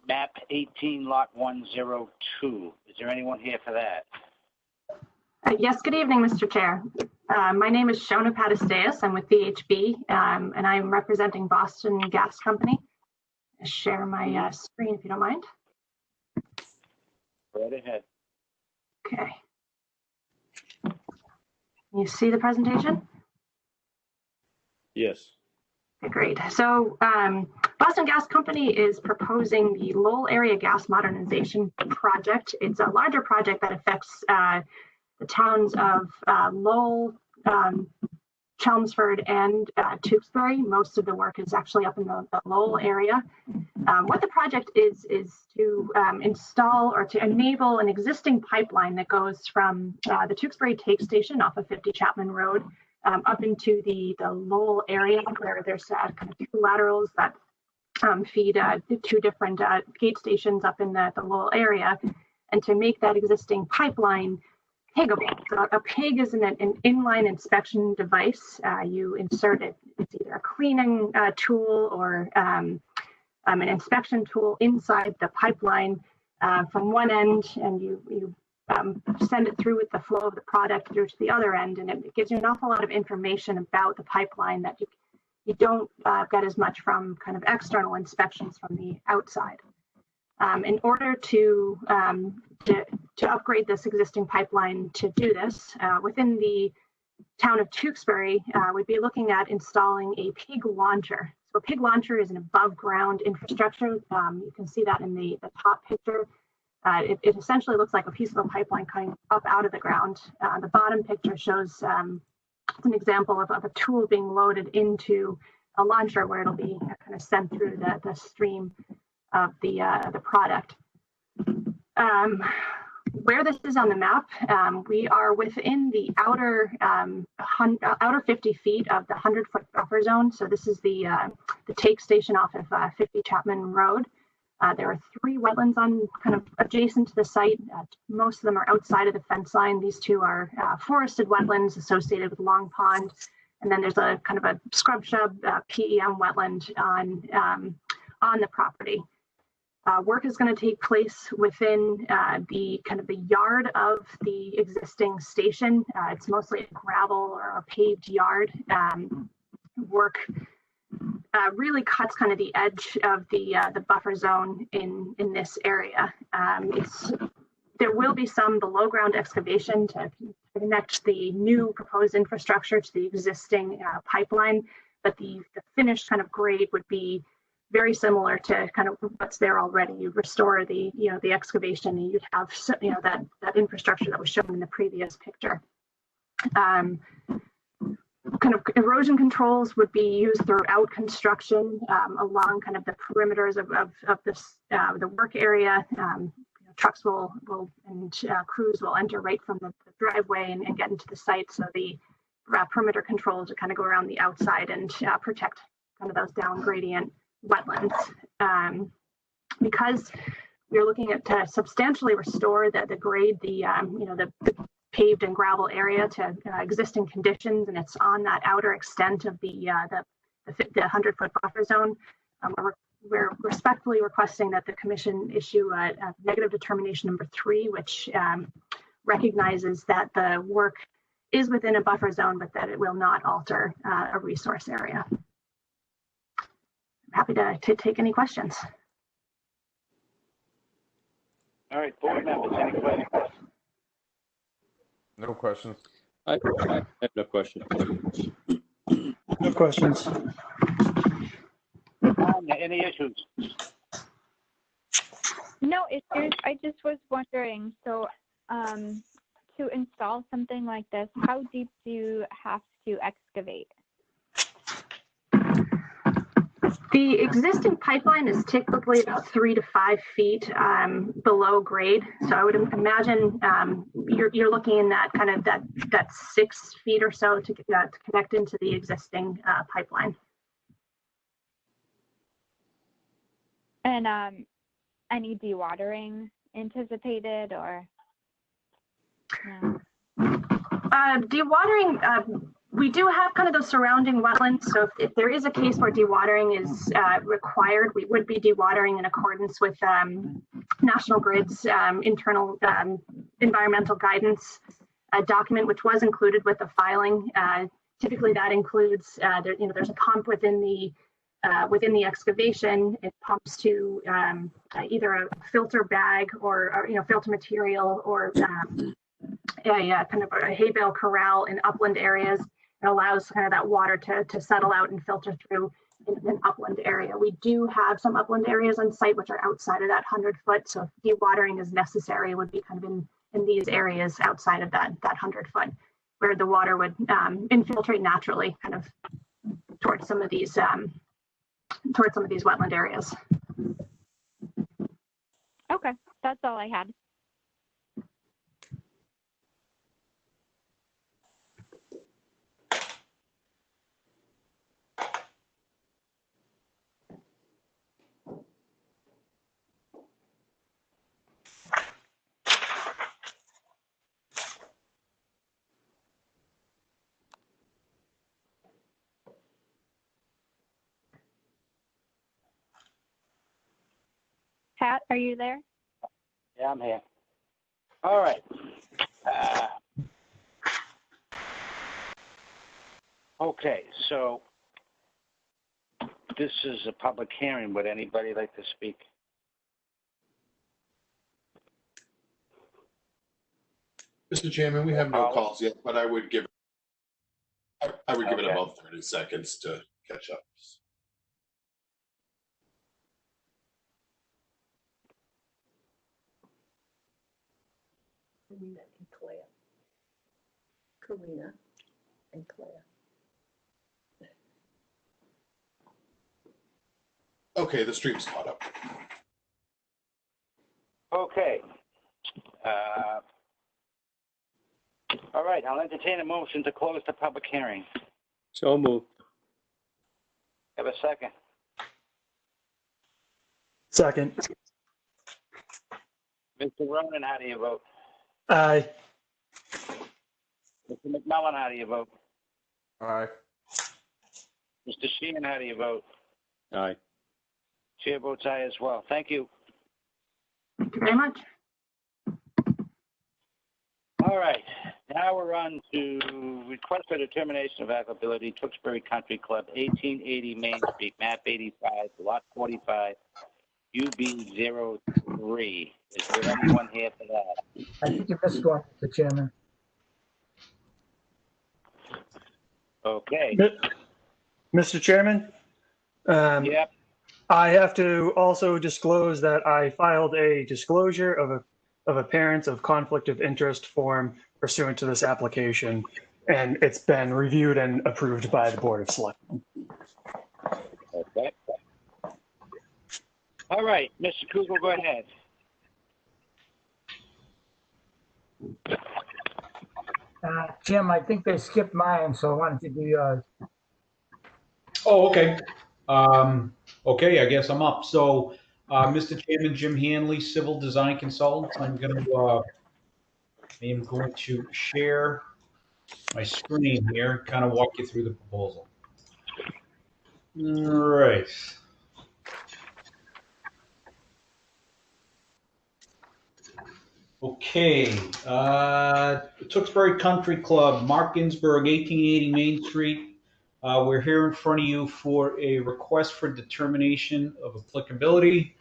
map 18, lot 102. Is there anyone here for that? Yes, good evening, Mr. Chair. My name is Shona Patasteas. I'm with BHB, and I'm representing Boston Gas Company. I'll share my screen if you don't mind. Right ahead. Okay. You see the presentation? Yes. Okay, great. So Boston Gas Company is proposing the Lowell Area Gas Modernization Project. It's a larger project that affects the towns of Lowell, Chelmsford, and Tewksbury. Most of the work is actually up in the Lowell area. What the project is to install or to enable an existing pipeline that goes from the Tewksbury Take Station off of 50 Chapman Road up into the Lowell area, where there's kind of two laterals that feed two different gate stations up in the Lowell area, and to make that existing pipeline pigable. So a pig is an inline inspection device. You insert it, it's either a cleaning tool or an inspection tool inside the pipeline from one end, and you send it through with the flow of the product through to the other end, and it gives you an awful lot of information about the pipeline that you don't get as much from kind of external inspections from the outside. In order to upgrade this existing pipeline to do this, within the town of Tewksbury, we'd be looking at installing a pig launcher. So a pig launcher is an above ground infrastructure. You can see that in the top picture. It essentially looks like a piece of a pipeline coming up out of the ground. The bottom picture shows an example of a tool being loaded into a launcher where it'll be kind of sent through the stream of the product. Where this is on the map, we are within the outer 50 feet of the 100-foot buffer zone. So this is the take station off of 50 Chapman Road. There are 3 wetlands on kind of adjacent to the site. Most of them are outside of the fence line. These 2 are forested wetlands associated with Long Pond. And then there's a kind of a scrub shrub PEM wetland on the property. Work is going to take place within the kind of the yard of the existing station. It's mostly a gravel or a paved yard. Work really cuts kind of the edge of the buffer zone in this area. There will be some below ground excavation to connect the new proposed infrastructure to the existing pipeline, but the finished kind of grade would be very similar to kind of what's there already. You'd restore the excavation, and you'd have that infrastructure that was shown in the previous picture. Kind of erosion controls would be used throughout construction along kind of the perimeters of this the work area. Trucks will and crews will enter right from the driveway and get into the site. So the perimeter controls would kind of go around the outside and protect kind of those down gradient wetlands. Because we're looking at substantially restore the grade, the paved and gravel area to existing conditions, and it's on that outer extent of the 100-foot buffer zone. We're respectfully requesting that the commission issue a negative determination number 3, which recognizes that the work is within a buffer zone, but that it will not alter a resource area. I'm happy to take any questions. All right, board members, any questions? No questions. I have no questions. No questions. Any issues? No issues. I just was wondering, so to install something like this, how deep do you have to excavate? The existing pipeline is typically about 3 to 5 feet below grade. So I would imagine you're looking in that kind of that 6 feet or so to connect into the existing pipeline. And any dewatering anticipated, or no? Dewatering, we do have kind of those surrounding wetlands. So if there is a case where dewatering is required, we would be dewatering in accordance with National Grid's internal environmental guidance document, which was included with the filing. Typically, that includes there's a pump within the excavation. It pumps to either a filter bag or filter material or a kind of a hay bale corral in upland areas. It allows kind of that water to settle out and filter through in an upland area. We do have some upland areas on site which are outside of that 100-foot. So if dewatering is necessary, it would be kind of in these areas outside of that 100-foot, where the water would infiltrate naturally, kind of towards some of these wetland areas. Okay, that's all I had. Pat, are you there? Yeah, I'm here. All right. Okay, so this is a public hearing. Would anybody like to speak? Mr. Chairman, we have no calls yet, but I would give it Okay. about 30 seconds to catch up. Karina and Claire. Karina and Claire. Okay, the stream's caught up. Okay. All right, I'll entertain a motion to close the public hearing. So moved. Have a second. Second. Mr. Ronan, how do you vote? Aye. Mr. McMillan, how do you vote? Aye. Mr. Sheehan, how do you vote? Aye. Chair votes aye as well. Thank you. Thank you very much. All right. Now we're on to request for determination of applicability, Tewksbury Country Club, 1880 Main Street, map 85, lot 45, UB03. Is there anyone here for that? I think you missed one, Mr. Chairman. Okay. Mr. Chairman? Yep. I have to also disclose that I filed a disclosure of appearance of conflict of interest form pursuant to this application, and it's been reviewed and approved by the Board of Selectmen. Okay. All right, Mr. Kugel, go ahead. Jim, I think they skipped mine, so I wanted to do yours. Oh, okay. Okay, I guess I'm up. So, Mr. Chairman, Jim Hanley, Civil Design Consultant. I am going to share my screen here, kind of walk you through the proposal. All right. Okay, Tewksbury Country Club, Mark Ginsburg, 1880 Main Street. We're here in front of you for a request for determination of applicability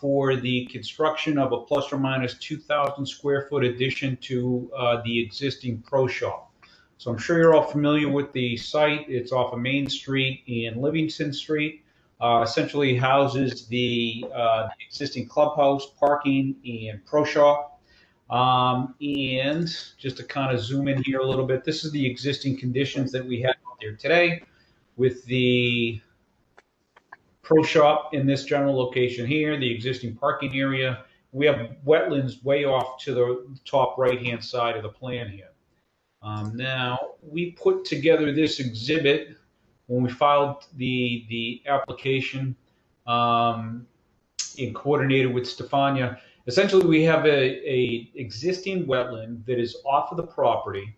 for the construction of a plus or minus 2,000 square foot addition to the existing pro shop. So I'm sure you're all familiar with the site. It's off of Main Street and Livingston Street. Essentially houses the existing clubhouse, parking, and pro shop. And just to kind of zoom in here a little bit, this is the existing conditions that we have out there today with the pro shop in this general location here, the existing parking area. We have wetlands way off to the top right-hand side of the plan here. Now, we put together this exhibit when we filed the application and coordinated with Stefania. Essentially, we have a existing wetland that is off of the property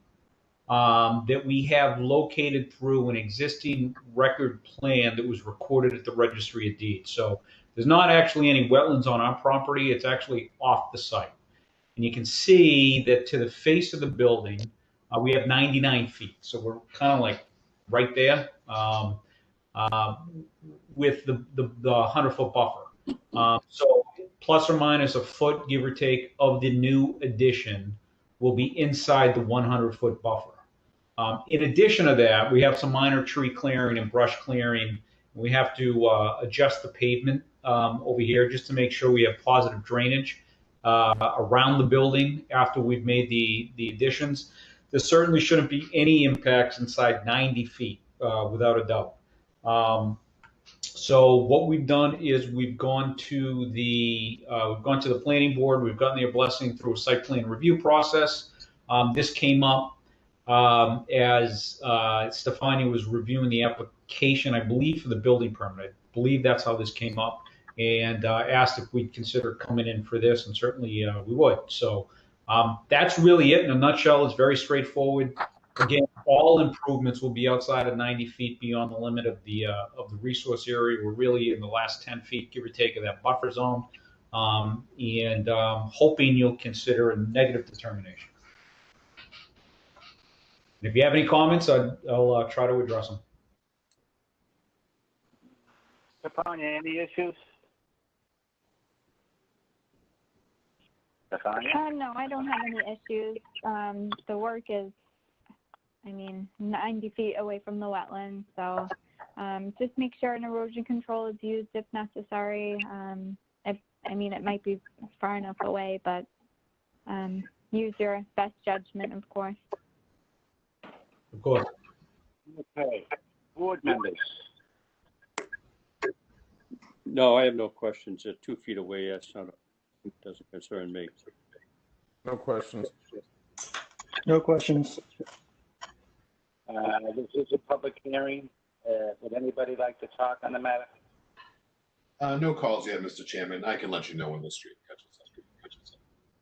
that we have located through an existing record plan that was recorded at the Registry of Deeds. So there's not actually any wetlands on our property. It's actually off the site. And you can see that to the face of the building, we have 99 feet. So we're kind of like right there with the 100-foot buffer. So plus or minus a foot, give or take, of the new addition will be inside the 100-foot buffer. In addition to that, we have some minor tree clearing and brush clearing. We have to adjust the pavement over here just to make sure we have positive drainage around the building after we've made the additions. There certainly shouldn't be any impacts inside 90 feet, without a doubt. So what we've done is we've gone to the planning board. We've gotten their blessing through a site plan review process. This came up as Stefania was reviewing the application, I believe, for the building permit. I believe that's how this came up, and asked if we'd consider coming in for this, and certainly we would. So that's really it in a nutshell. It's very straightforward. Again, all improvements will be outside of 90 feet beyond the limit of the resource area. We're really in the last 10 feet, give or take, of that buffer zone, and hoping you'll consider a negative determination. And if you have any comments, I'll try to address them. Stefania, any issues? Stefania? No, I don't have any issues. The work is, 90 feet away from the wetlands, so just make sure an erosion control is used if necessary. It might be far enough away, but use your best judgment, of course. Of course. Okay. Board members. No, I have no questions. 2 feet away, it doesn't concern me. No questions. No questions. This is a public hearing. Would anybody like to talk on the matter? No calls yet, Mr. Chairman. I can let you know when the street catches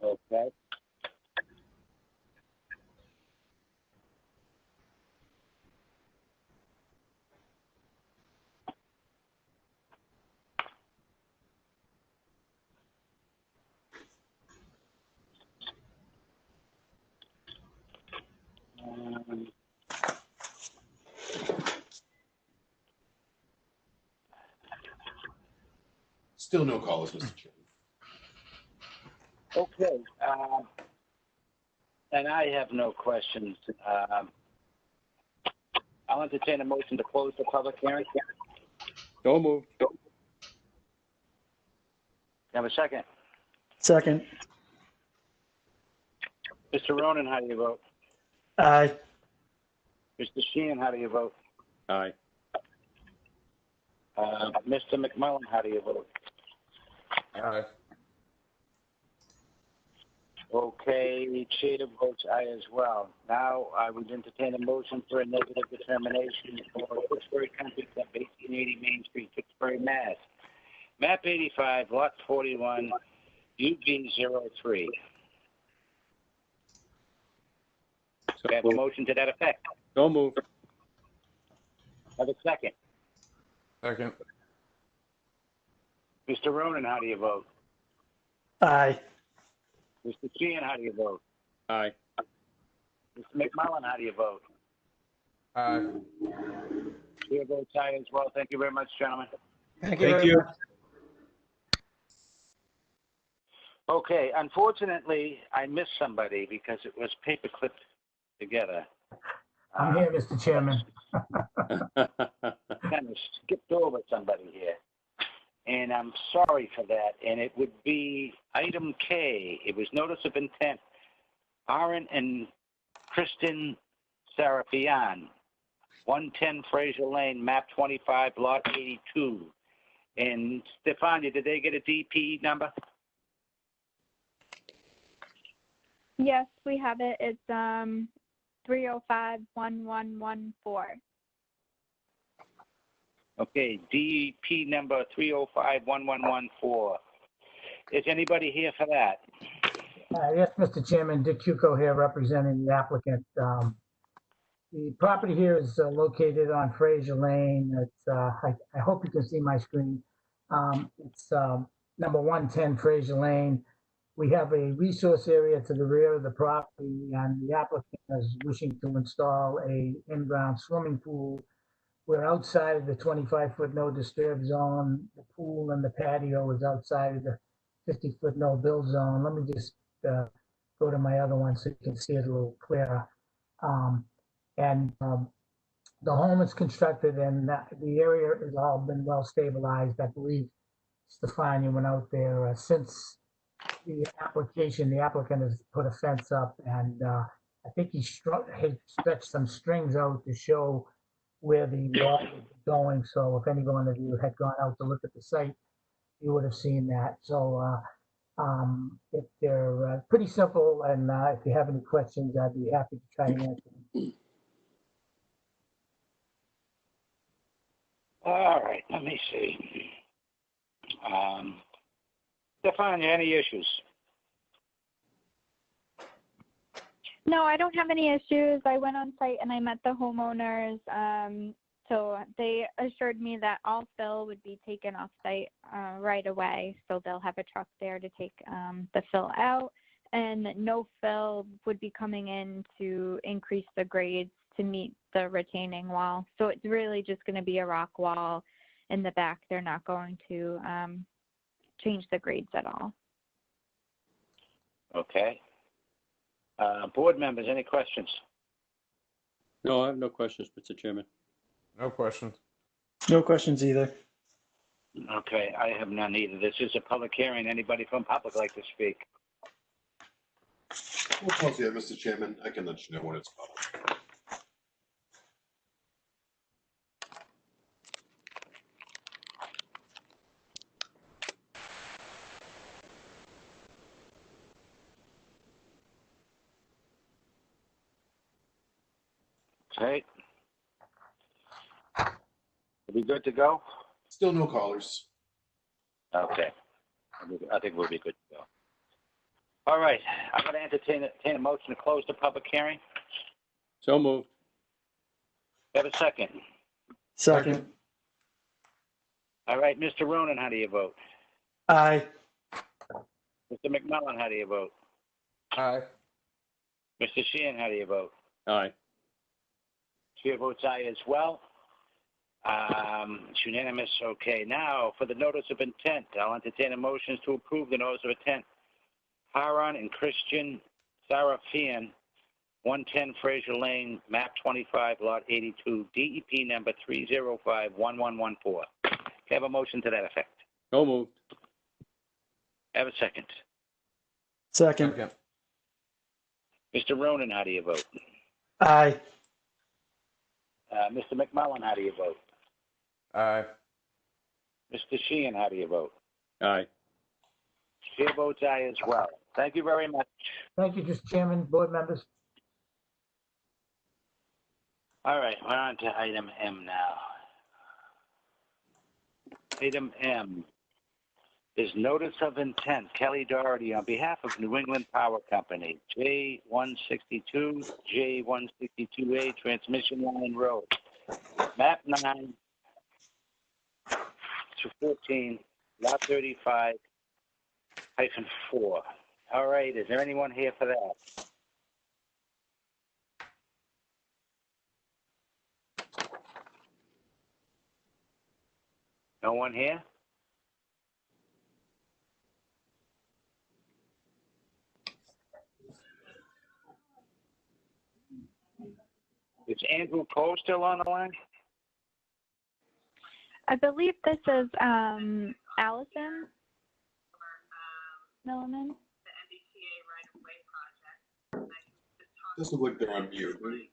up. Okay. Still no callers, Mr. Chairman. Okay, and I have no questions. I'll entertain a motion to close the public hearing. So moved. Have a second. Second. Mr. Ronan, how do you vote? Aye. Mr. Sheehan, how do you vote? Aye. Mr. McMullen, how do you vote? Aye. Okay, chair votes aye as well. Now I would entertain a motion for a negative determination for Tewksbury Country Club, 1880 Main Street, Tewksbury, Mass. Map 85, Lot 41, UB03. So We have a motion to that effect. So moved. Have a second. Second. Mr. Ronan, how do you vote? Aye. Mr. Sheehan, how do you vote? Aye. Mr. McMullen, how do you vote? Aye. Chair votes aye as well. Thank you very much, gentlemen. Thank you very much. Okay, unfortunately, I missed somebody because it was paper clipped together. I'm here, Mr. Chairman. Kind of skipped over somebody here. And I'm sorry for that. And it would be item K. It was notice of intent. Aaron and Kristen Serapian, 110 Fraser Lane, map 25, lot 82. And Stefania, did they get a DP number? Yes, we have it. It's 305-1114. Okay, DP number 305-1114. Is anybody here for that? Yes, Mr. Chairman, Dick Cuco here representing the applicant. The property here is located on Fraser Lane. It's, I hope you can see my screen. It's number 110 Fraser Lane. We have a resource area to the rear of the property, and the applicant is wishing to install a in-ground swimming pool. We're outside of the 25-foot no disturb zone. The pool and the patio is outside of the 50-foot no build zone. Let me just go to my other one so you can see it a little clearer. The home is constructed and the area has all been well stabilized. I believe Stefania went out there since the application. The applicant has put a fence up, and I think he stretched some strings out to show where the water is going. So if any one of you had gone out to look at the site, you would have seen that. So if they're pretty simple, and if you have any questions, I'd be happy to try and answer them. All right, let me see. Stefania, any issues? No, I don't have any issues. I went on site and I met the homeowners. So they assured me that all fill would be taken off site right away. So they'll have a truck there to take the fill out, and no fill would be coming in to increase the grades to meet the retaining wall. So it's really just going to be a rock wall in the back. They're not going to change the grades at all. Okay. Board members, any questions? No, I have no questions, Mr. Chairman. No questions. No questions either. Okay, I have none either. This is a public hearing. Anybody from public like to speak? We'll close it, Mr. Chairman. I can let you know when it's public. Okay. Are we good to go? Still no callers. Okay. I think we'll be good to go. All right. I'm going to entertain a motion to close the public hearing. So moved. Have a second. Second. All right. Mr. Ronan, how do you vote? Aye. Mr. McMullen, how do you vote? Aye. Mr. Sheehan, how do you vote? Aye. Chair votes aye as well. It's unanimous. Okay, now for the notice of intent, I'll entertain a motion to approve the notice of intent. Haran and Christian Sarafian, 110 Fraser Lane, map 25, lot 82, DEP number 3051114. Can I have a motion to that effect? So moved. Have a second. Second. Mr. Ronan, how do you vote? Aye. Mr. McMullen, how do you vote? Aye. Mr. Sheehan, how do you vote? Aye. Chair votes aye as well. Thank you very much. Thank you, Mr. Chairman, board members. All right, we're on to item M now. Item M is notice of intent. Kelly Doherty on behalf of New England Power Company, J162, J162A, Transmission Line Road, map 9 to 14, lot 35, -4. All right, is there anyone here for that? No one here? Is Andrew Cole still on the line? I believe this is Allison Milliman. Doesn't look they're on mute. Right?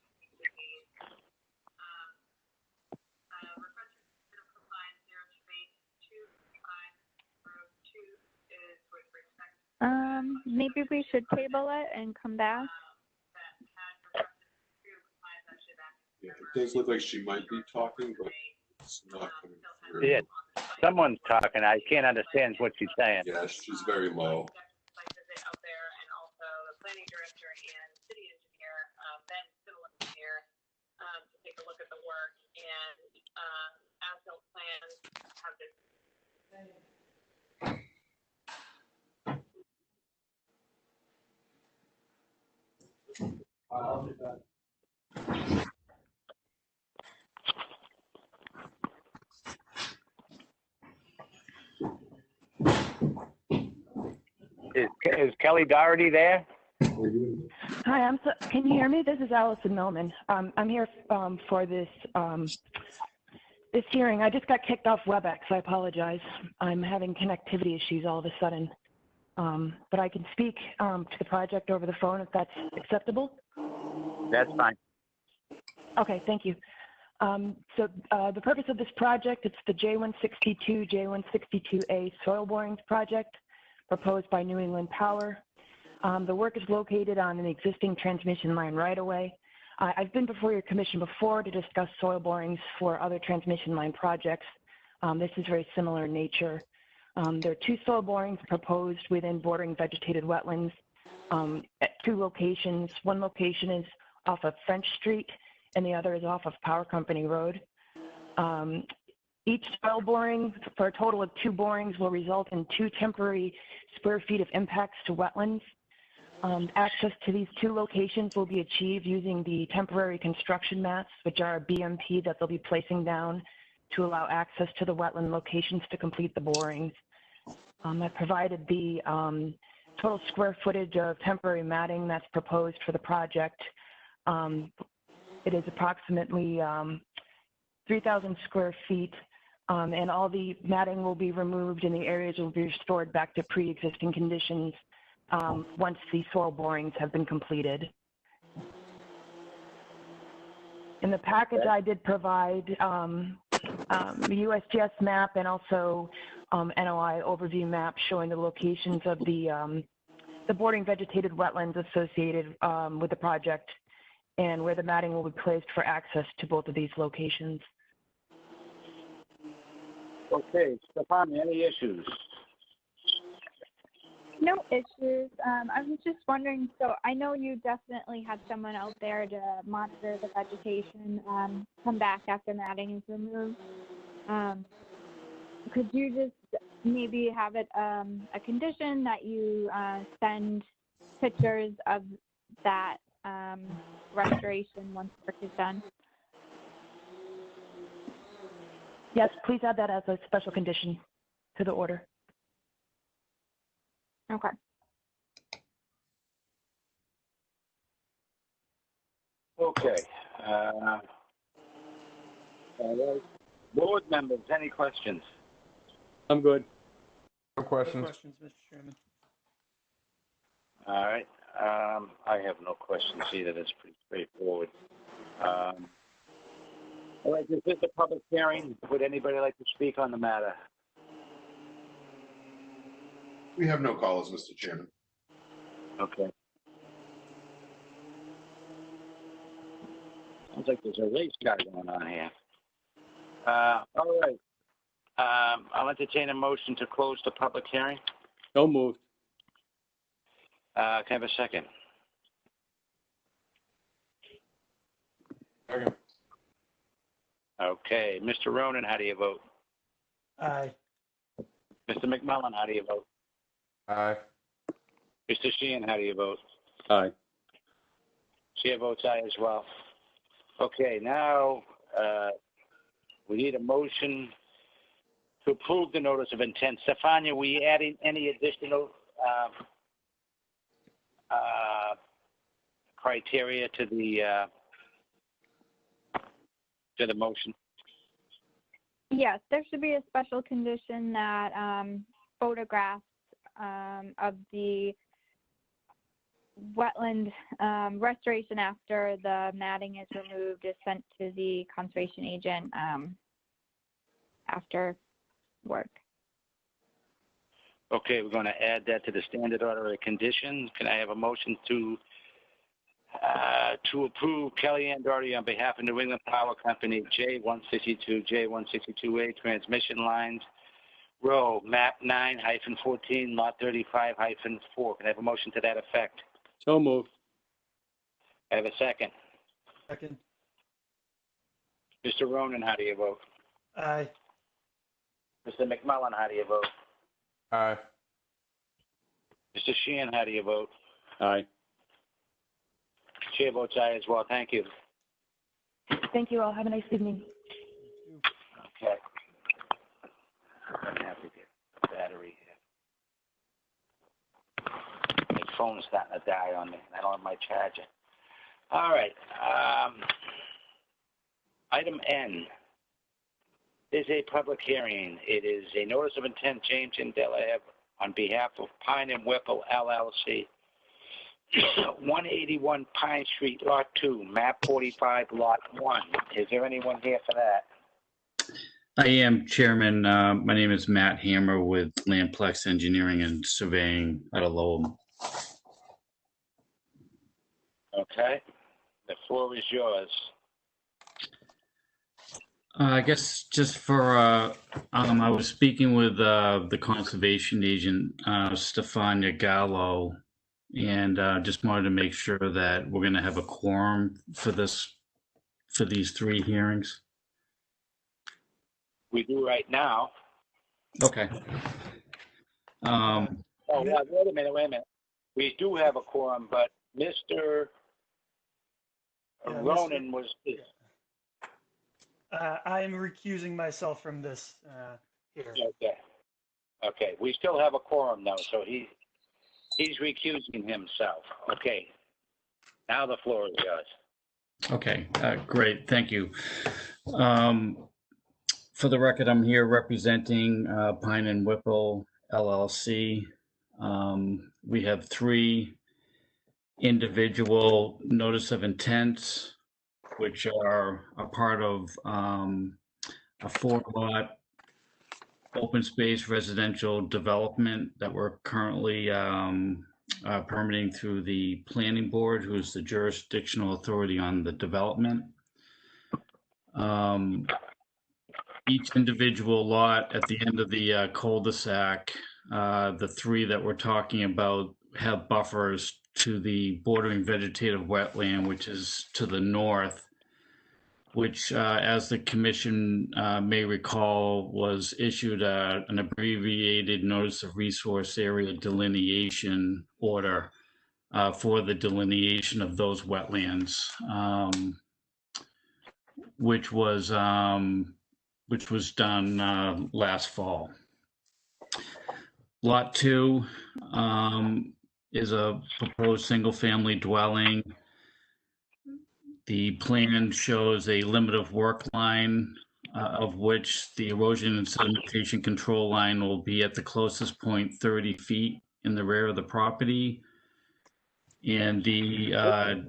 Maybe we should table it and come back. Yeah, it does look like she might be talking, but it's not coming through. Yeah, someone's talking. I can't understand what she's saying. Yeah, she's very low. Is Kelly Doherty there? Hi, can you hear me? This is Allison Millman. I'm here for this this hearing. I just got kicked off WebEx. I apologize. I'm having connectivity issues all of a sudden. But I can speak to the project over the phone if that's acceptable. That's fine. Okay, thank you. So the purpose of this project, it's the J162, J162A soil borings project proposed by New England Power. The work is located on an existing transmission line right-of-way. I've been before your commission before to discuss soil borings for other transmission line projects. This is very similar in nature. There are 2 soil borings proposed within bordering vegetated wetlands at 2 locations. One location is off of French Street and the other is off of Power Company Road. Each soil boring, for a total of 2 borings, will result in 2 temporary square feet of impacts to wetlands. Access to these 2 locations will be achieved using the temporary construction mats, which are a BMP that they'll be placing down to allow access to the wetland locations to complete the borings. I provided the total square footage of temporary matting that's proposed for the project. It is approximately 3,000 square feet, and all the matting will be removed and the areas will be restored back to pre-existing conditions once the soil borings have been completed. In the package, I did provide the USGS map and also NOI overview map showing the locations of the bordering vegetated wetlands associated with the project and where the matting will be placed for access to both of these locations. Okay, Stefan, any issues? No issues. I was just wondering, so I know you definitely had someone out there to monitor the vegetation, come back after matting is removed. Could you just maybe have it a condition that you send pictures of that restoration once work is done? Yes, please add that as a special condition to the order. Okay. Okay. All right. Board members, any questions? I'm good. No No questions. questions, Mr. Chairman. All right. I have no questions either. That's pretty straightforward. All right, this is the public hearing. Would anybody like to speak on the matter? We have no callers, Mr. Chairman. Okay. Sounds like there's a race car going on here. All right. I'll entertain a motion to close the public hearing. So moved. Can I have a second? Second. Okay. Mr. Ronan, how do you vote? Aye. Mr. McMullen, how do you vote? Aye. Mr. Sheehan, how do you vote? Aye. Chair votes aye as well. Okay, now we need a motion to approve the notice of intent. Stefania, were you adding any additional criteria to the motion? Yes, there should be a special condition that photographs of the wetland restoration after the matting is removed is sent to the conservation agent after work. Okay, we're going to add that to the standard order of conditions. Can I have a motion to approve Kellyanne Doherty on behalf of New England Power Company J162, J162A transmission lines, row map 9-14, lot 35-4. Can I have a motion to that effect? So moved. I have a second. Second. Mr. Ronan, how do you vote? Aye. Mr. McMullen, how do you vote? Aye. Mr. Sheehan, how do you vote? Aye. Chair votes aye as well. Thank you. Thank you all. Have a nice evening. Okay. I'm gonna have to get a battery here. My phone's starting to die on me. I don't have my charger. All right. Item N is a public hearing. It is a notice of intent, James and Delahaye, on behalf of Pine and Whipple LLC, 181 Pine Street, Lot 2, Map 45, Lot 1. Is there anyone here for that? I am, Chairman. My name is Matt Hammer with Landplex Engineering and Surveying out of Lowell. Okay. The floor is yours. I guess just for, I was speaking with the conservation agent, Stefania Gallo, and just wanted to make sure that we're going to have a quorum for these three hearings. We do right now. Okay. Oh, yeah, wait a minute. We do have a quorum, but Mr. Ronan was. I am recusing myself from this here. Okay. We still have a quorum though, so he's recusing himself. Okay. Now the floor is yours. Okay, great. Thank you. For the record, I'm here representing Pine and Whipple LLC. We have three individual notice of intents, which are a part of a 4-lot open space residential development that we're currently permitting through the planning board, who is the jurisdictional authority on the development. Each individual lot at the end of the cul-de-sac, the three that we're talking about have buffers to the bordering vegetative wetland, which is to the north, which, as the commission may recall, was issued an abbreviated notice of resource area delineation order for the delineation of those wetlands, which was which was done last fall. Lot 2 is a proposed single-family dwelling. The plan shows a limit of work line, of which the erosion and sedimentation control line will be at the closest point 30 feet in the rear of the property. And the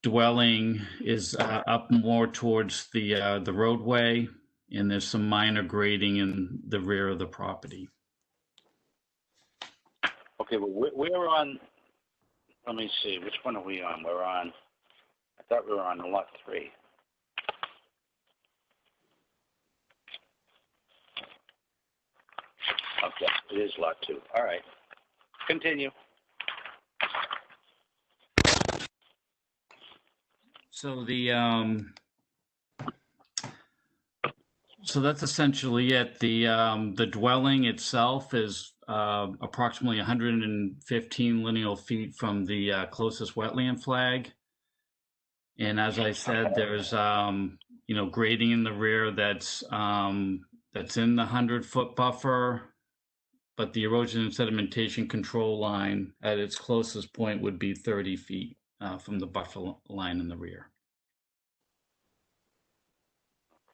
dwelling is up more towards the roadway, and there's some minor grading in the rear of the property. Okay, well, we're on, let me see, which one are we on? We're on, I thought we were on lot 3. Okay, it is lot 2. All right. Continue. So so that's essentially it. The dwelling itself is approximately 115 lineal feet from the closest wetland flag. And as I said, there's grading in the rear that's in the 100-foot buffer, but the erosion and sedimentation control line at its closest point would be 30 feet from the buffer line in the rear.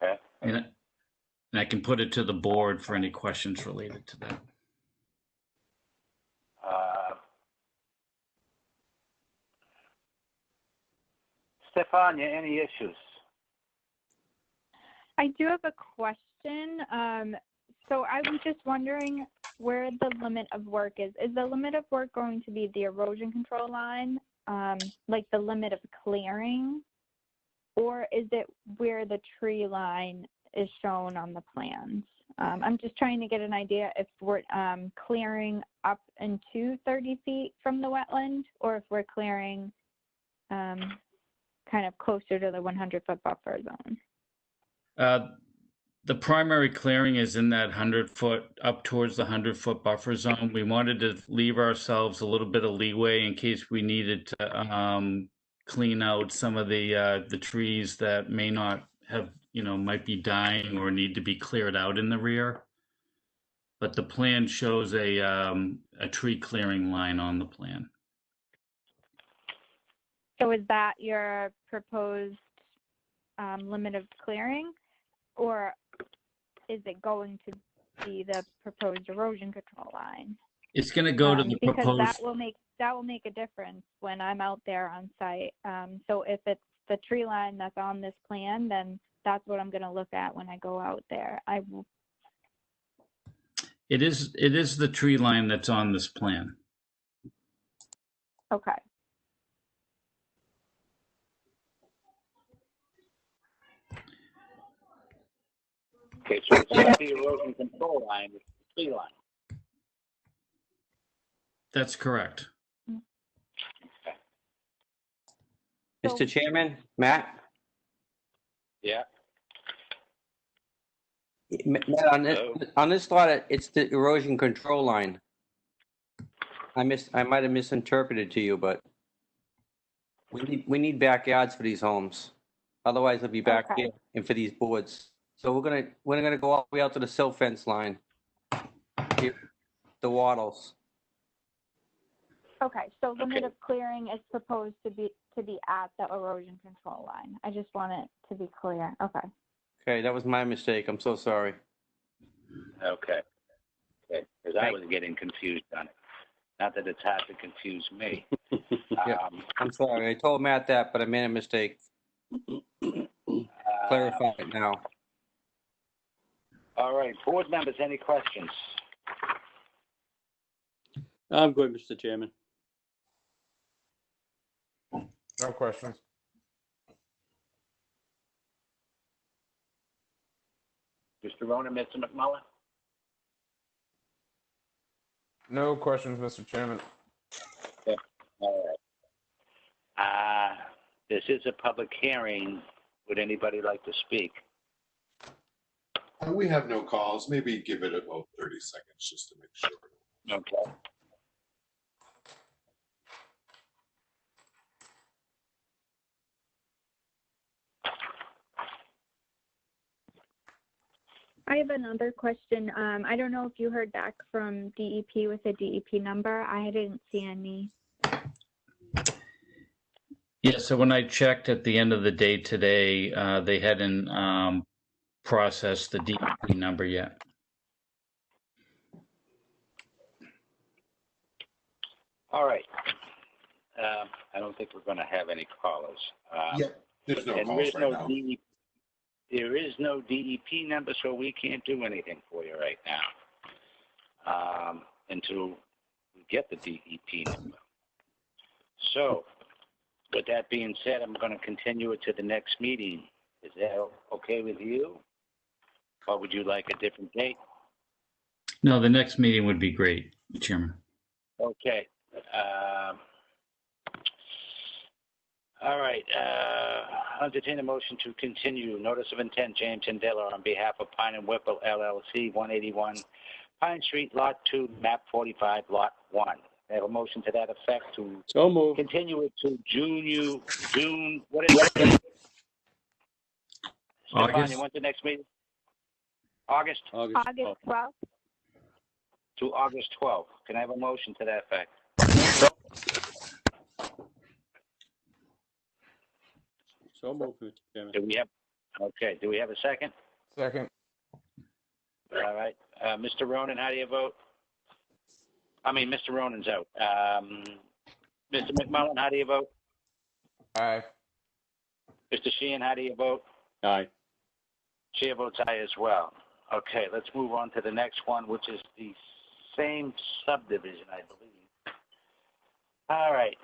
Okay. And I can put it to the board for any questions related to that. Stefania, any issues? I do have a question. So I was just wondering where the limit of work is. Is the limit of work going to be the erosion control line, like the limit of clearing, or is it where the tree line is shown on the plans? I'm just trying to get an idea if we're clearing up into 30 feet from the wetland, or if we're clearing kind of closer to the 100-foot buffer zone. The primary clearing is in that 100-foot, up towards the 100-foot buffer zone. We wanted to leave ourselves a little bit of leeway in case we needed to clean out some of the trees that may not have, might be dying or need to be cleared out in the rear. But the plan shows a tree clearing line on the plan. So is that your proposed limit of clearing, or is it going to be the proposed erosion control line? It's going to go to the because proposed. that will make a difference when I'm out there on site. So if it's the tree line that's on this plan, then that's what I'm going to look at when I go out there. It is the tree line that's on this plan. Okay. Okay, so it's not the erosion control line, it's the tree line. That's correct. Mr. Chairman, Matt? Yeah. Matt, on this lot, it's the erosion control line. I might have misinterpreted to you, but we need backyards for these homes. Otherwise, they'll be back here and for these boards. So we're gonna go all the way out to the silt fence line. Here, the wattles. Okay, so limit of clearing is proposed to be at the erosion control line. I just want it to be clear. Okay. Okay, that was my mistake. I'm so sorry. Okay. Okay, because I was getting confused on it. Not that it's hard to confuse me. Yeah, I'm sorry. I told Matt that, but I made a mistake. Clarify it now. All right, board members, any questions? I'm good, Mr. Chairman. No questions. Mr. Rona, Mr. McMullen? No questions, Mr. Chairman. Okay. All right. This is a public hearing. Would anybody like to speak? We have no calls. Maybe give it about 30 seconds just to make sure. Okay. I have another question. I don't know if you heard back from DEP with a DEP number. I didn't see any. Yeah, so when I checked at the end of the day today, they hadn't processed the DEP number yet. All right. I don't think we're going to have any callers. There's no and calls right now. There is no DEP number, so we can't do anything for you right now until we get the DEP number. So, with that being said, I'm going to continue it to the next meeting. Is that okay with you? Or would you like a different date? No, the next meeting would be great, Chairman. Okay. All right. I'll entertain a motion to continue. Notice of intent, James Andela, on behalf of Pine and Whipple LLC, 181 Pine Street, Lot 2, Map 45, Lot 1. I have a motion to that effect to continue it to June, what is it? Stefan, you want the next meeting? August 12th. To August 12th. Can I have a motion to that effect? So moved, Mr. Chairman. Do we have a second? Second. All right. Mr. Ronan, how do you vote? I mean, Mr. Ronan's out. Mr. McMullen, how do you vote? Aye. Mr. Sheehan, how do you vote? Aye. Chair votes aye as well. Okay, let's move on to the next one, which is the same subdivision, I believe. All right.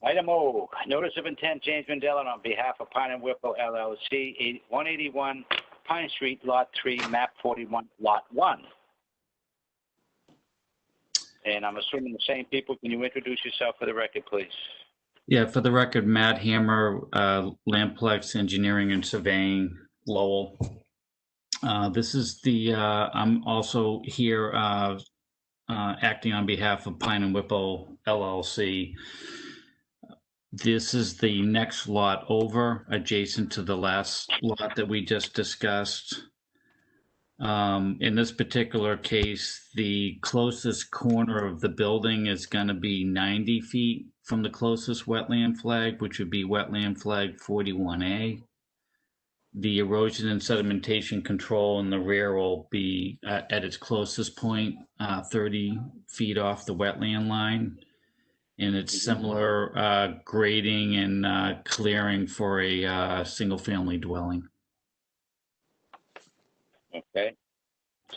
Item O, notice of intent, James Mandela, on behalf of Pine and Whipple LLC, 181 Pine Street, Lot 3, Map 41, Lot 1. And I'm assuming the same people. Can you introduce yourself for the record, please? Yeah, for the record, Matt Hammer, Lamplex Engineering and Surveying, Lowell. This is the, I'm also here acting on behalf of Pine and Whipple LLC. This is the next lot over, adjacent to the last lot that we just discussed. In this particular case, the closest corner of the building is going to be 90 feet from the closest wetland flag, which would be wetland flag 41A. The erosion and sedimentation control in the rear will be at its closest point, 30 feet off the wetland line. And it's similar grading and clearing for a single-family dwelling. Okay.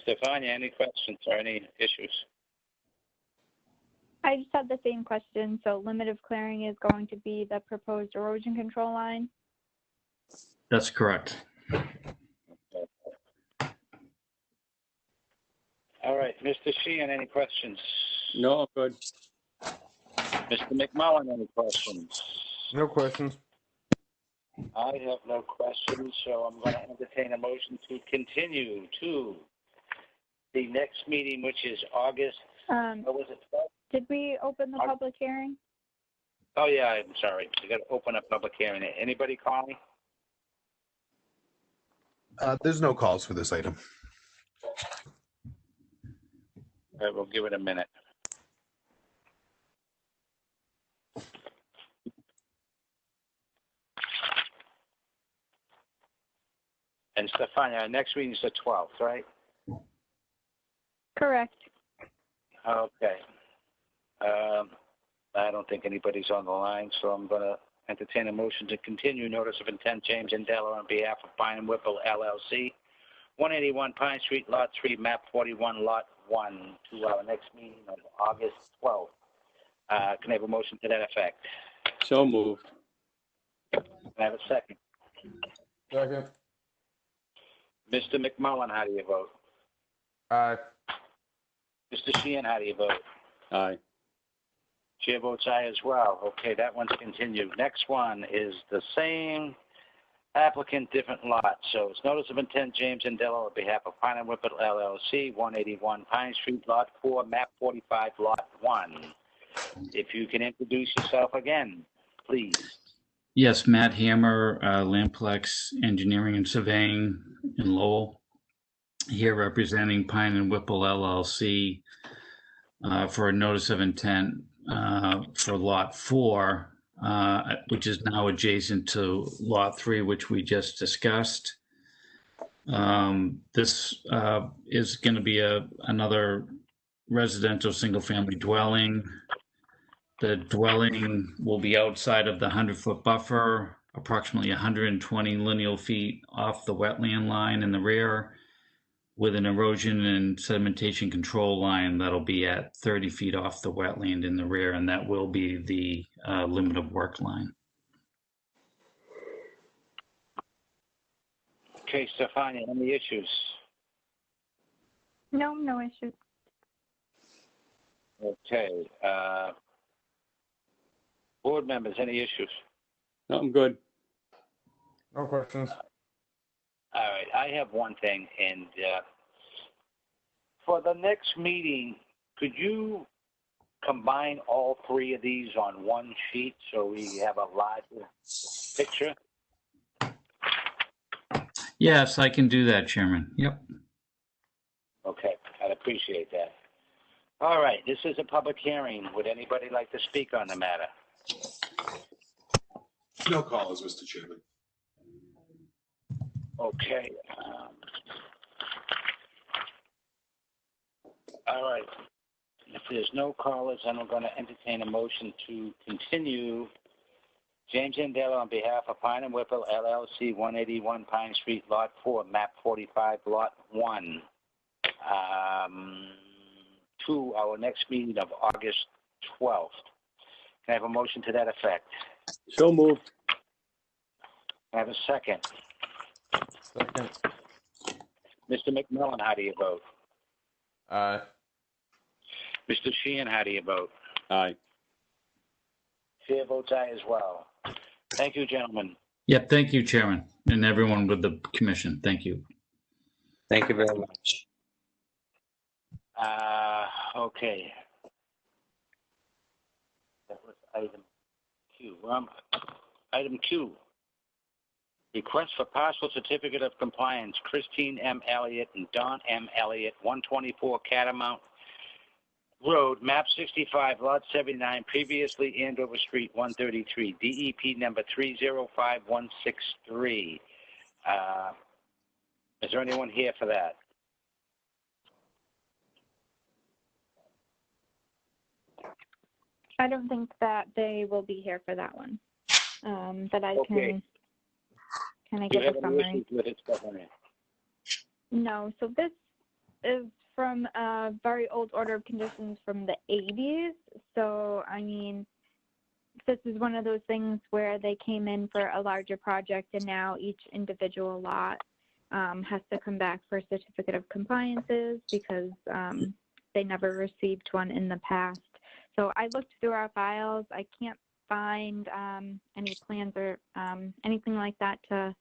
Stefania, any questions or any issues? I just had the same question. So limit of clearing is going to be the proposed erosion control line? That's correct. All right. Mr. Sheehan, any questions? No, I'm good. Mr. McMullen, any questions? No questions. I have no questions, so I'm going to entertain a motion to continue to the next meeting, which is August, what was it, 12th? Did we open the public hearing? Oh, yeah, I'm sorry. We got to open a public hearing. Anybody calling? There's no calls for this item. All right, we'll give it a minute. And Stefania, our next meeting is the 12th, right? Correct. Okay. I don't think anybody's on the line, so I'm going to entertain a motion to continue notice of intent, James Andela, on behalf of Pine and Whipple LLC, 181 Pine Street, Lot 3, Map 41, Lot 1, to our next meeting of August 12th. Can I have a motion to that effect? So moved. Can I have a second? Second. Mr. McMullen, how do you vote? Aye. Mr. Sheehan, how do you vote? Aye. Chair votes aye as well. Okay, that one's continued. Next one is the same applicant, different lot. So it's notice of intent, James Andela, on behalf of Pine and Whipple LLC, 181 Pine Street, Lot 4, Map 45, Lot 1. If you can introduce yourself again, please. Yes, Matt Hammer, Lamplex Engineering and Surveying in Lowell, here representing Pine and Whipple LLC for a notice of intent for Lot 4, which is now adjacent to Lot 3, which we just discussed. This is going to be another residential single-family dwelling. The dwelling will be outside of the 100-foot buffer, approximately 120 lineal feet off the wetland line in the rear, with an erosion and sedimentation control line that'll be at 30 feet off the wetland in the rear, and that will be the limit of work line. Okay, Stefania, any issues? No, no issues. Okay. Board members, any issues? No, I'm good. No questions. All right, I have one thing, and for the next meeting, could you combine all three of these on one sheet so we have a larger picture? Yes, I can do that, Chairman. Yep. Okay, I'd appreciate that. All right, this is a public hearing. Would anybody like to speak on the matter? No callers, Mr. Chairman. Okay. All right. If there's no callers, then I'm going to entertain a motion to continue James Andela on behalf of Pine and Whipple LLC, 181 Pine Street, Lot 4, Map 45, Lot 1, to our next meeting of August 12th. Can I have a motion to that effect? So moved. Can I have a second? Second. Mr. McMillan, how do you vote? Aye. Mr. Sheehan, how do you vote? Aye. Chair votes aye as well. Thank you, gentlemen. Yep, thank you, Chairman, and everyone with the commission. Thank you. Thank you very much. Okay. That was item Q. Item Q. Request for partial certificate of compliance, Christine M. Elliott and Don M. Elliott, 124 Catamount Road, map 65, lot 79, previously Andover Street, 133, DEP number 305163. Is there anyone here for that? I don't think that they will be here for that one. But I Okay. Can I Do you get have the any summary? issues with it, Stephanie? No, so this is from a very old order of conditions from the 80s. So, I mean, this is one of those things where they came in for a larger project and now each individual lot has to come back for certificate of compliances because they never received one in the past. So I looked through our files. I can't find any plans or anything like that to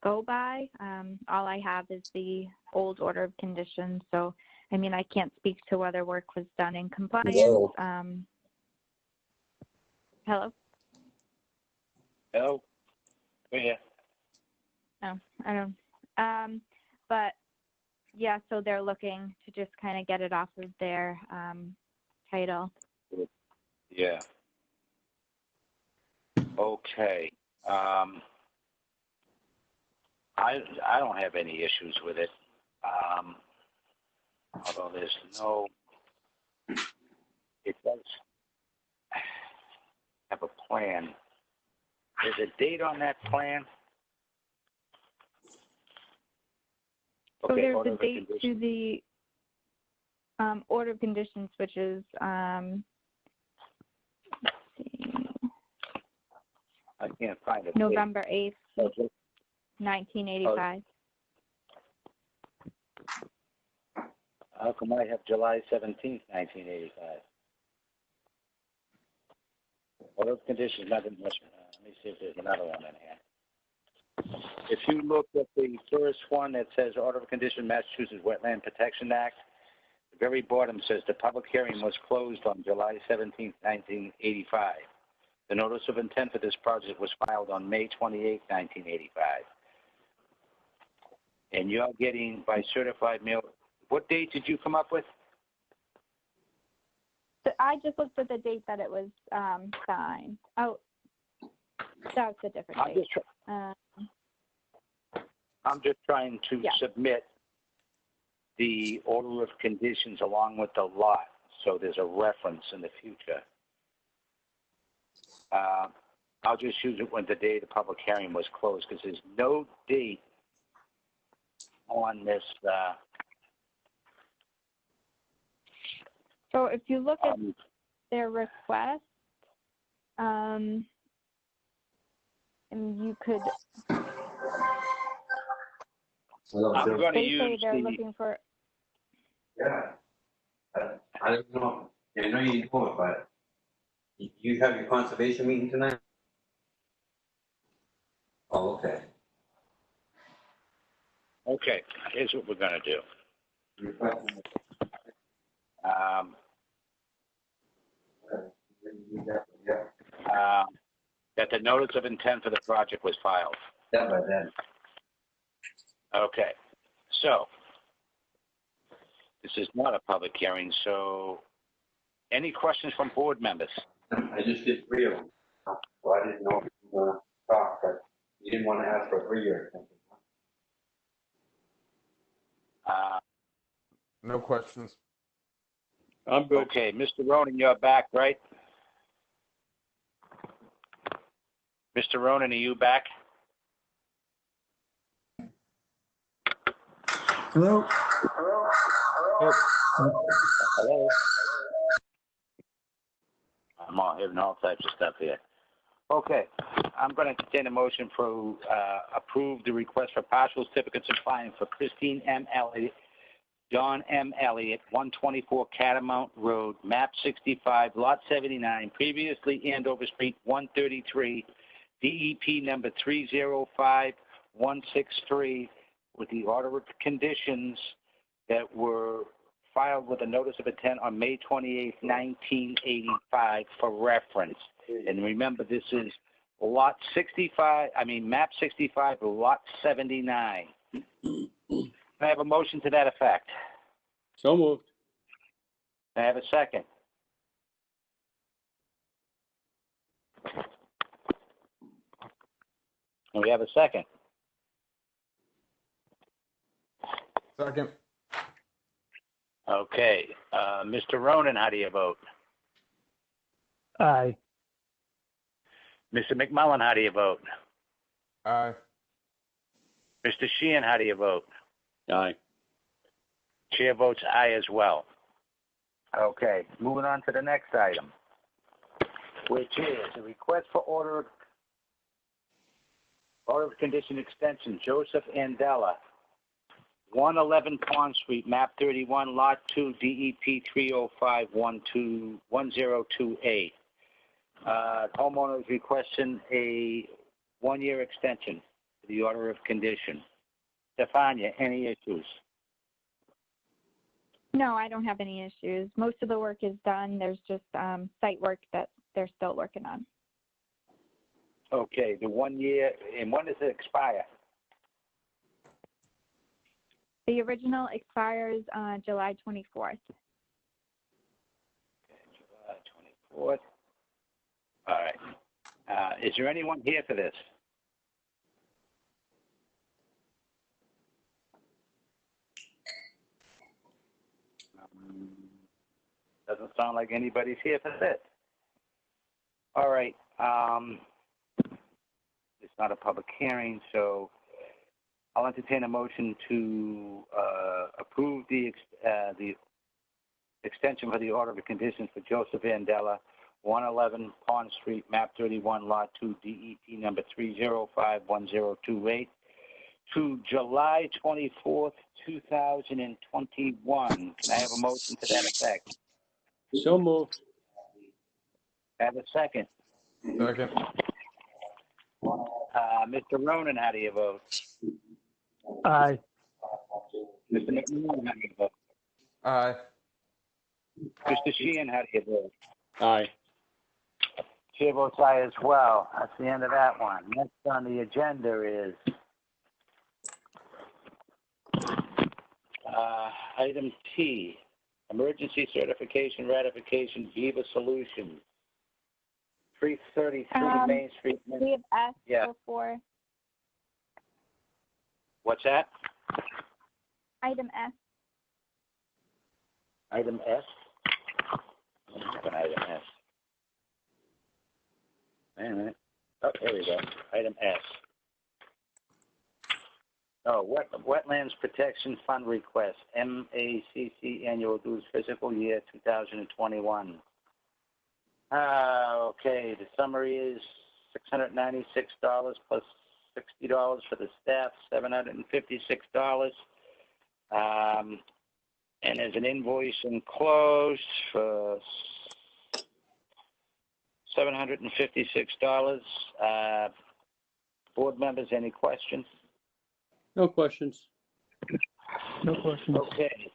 go by. All I have is the old order of conditions. So, I mean, I can't speak to whether work was done in compliance. Hello. Hello? Hello? We're here. No, I don't. But yeah, so they're looking to just kind of get it off of their title. Yeah. Okay. I don't have any issues with it. Although there's no, it does have a plan. There's a date on that plan? So there's order a of date conditions. to the order of conditions, which is let's see, I can't find it. November 8th, Okay. 1985. How come I have July 17th, 1985? Order of conditions, nothing much. Let me see if there's another one in here. If you look at the first one that says Order of Condition, Massachusetts Wetland Protection Act, the very bottom says the public hearing was closed on July 17th, 1985. The notice of intent for this project was filed on May 28, 1985. And you're getting by certified mail. What date did you come up with? So I just looked at the date that it was signed. Oh, that's a different date. I'm just trying to submit the order of conditions along with the lot, so there's a reference in the future. I'll just use it when the day the public hearing was closed, because there's no date on this. So if you look at their request, and you could. I'm going to They use say they're looking for. Yeah. I don't know. I know you do it, but you have your conservation meeting tonight? Oh, okay. Okay, here's what we're going to do. That the notice of intent for the project was filed. Yeah, by then. Okay, so this is not a public hearing, so any questions from board members? I just did 3 of them. So I didn't know if you were going to talk, but you didn't want to ask for a 3-year. No questions. I'm good. Okay, Mr. Ronan, you're back, right? Mr. Ronan, are you back? Hello? Hello? I'm all having all types of stuff here. Okay, I'm going to entertain a motion for approve the request for partial certificates of compliance for Christine M. Elliott, John M. Elliott, 124 Catamount Road, map 65, lot 79, previously Andover Street, 133, DEP number 305163, with the order of conditions that were filed with a notice of intent on May 28, 1985 for reference. And remember, this is lot 65, map 65, lot 79. Can I have a motion to that effect? So moved. Can I have a second? Can we have a second? Second. Okay. Mr. Ronan, how do you vote? Aye. Mr. McMullen, how do you vote? Aye. Mr. Sheehan, how do you vote? Aye. Chair votes aye as well. Okay, moving on to the next item, which is a request for order of condition extension, Joseph Andela, 111 Pond Street, map 31, lot 2, DEP 305-1028. Homeowner is requesting a 1-year extension to the order of condition. Stefania, any issues? No, I don't have any issues. Most of the work is done. There's just site work that they're still working on. Okay, the 1 year, and when does it expire? The original expires July 24th. July 24th. All right. Is there anyone here for this? Doesn't sound like anybody's here for this. All right. It's not a public hearing, so I'll entertain a motion to approve the extension for the order of conditions for Joseph Andela, 111 Pond Street, map 31, lot 2, DEP number 305-1028, to July 24th, 2021. Can I have a motion to that effect? So moved. Have a second. Second. Mr. Ronan, how do you vote? Aye. Mr. McMillan, how do you vote? Aye. Mr. Sheehan, how do you vote? Aye. Chair votes aye as well. That's the end of that one. Next on the agenda is item T, emergency certification ratification, Diva Solutions. 333 Main Street. We have S Yeah. before. What's that? Item S. Item S? An item S. Wait a minute. Oh, there we go. Item S. Oh, Wetlands Protection Fund Request, MACC Annual Dues Fiscal Year 2021. Okay, the summary is $696 plus $60 for the staff, $756. And there's an invoice enclosed for $756. Board members, any questions? No questions. No questions. Okay.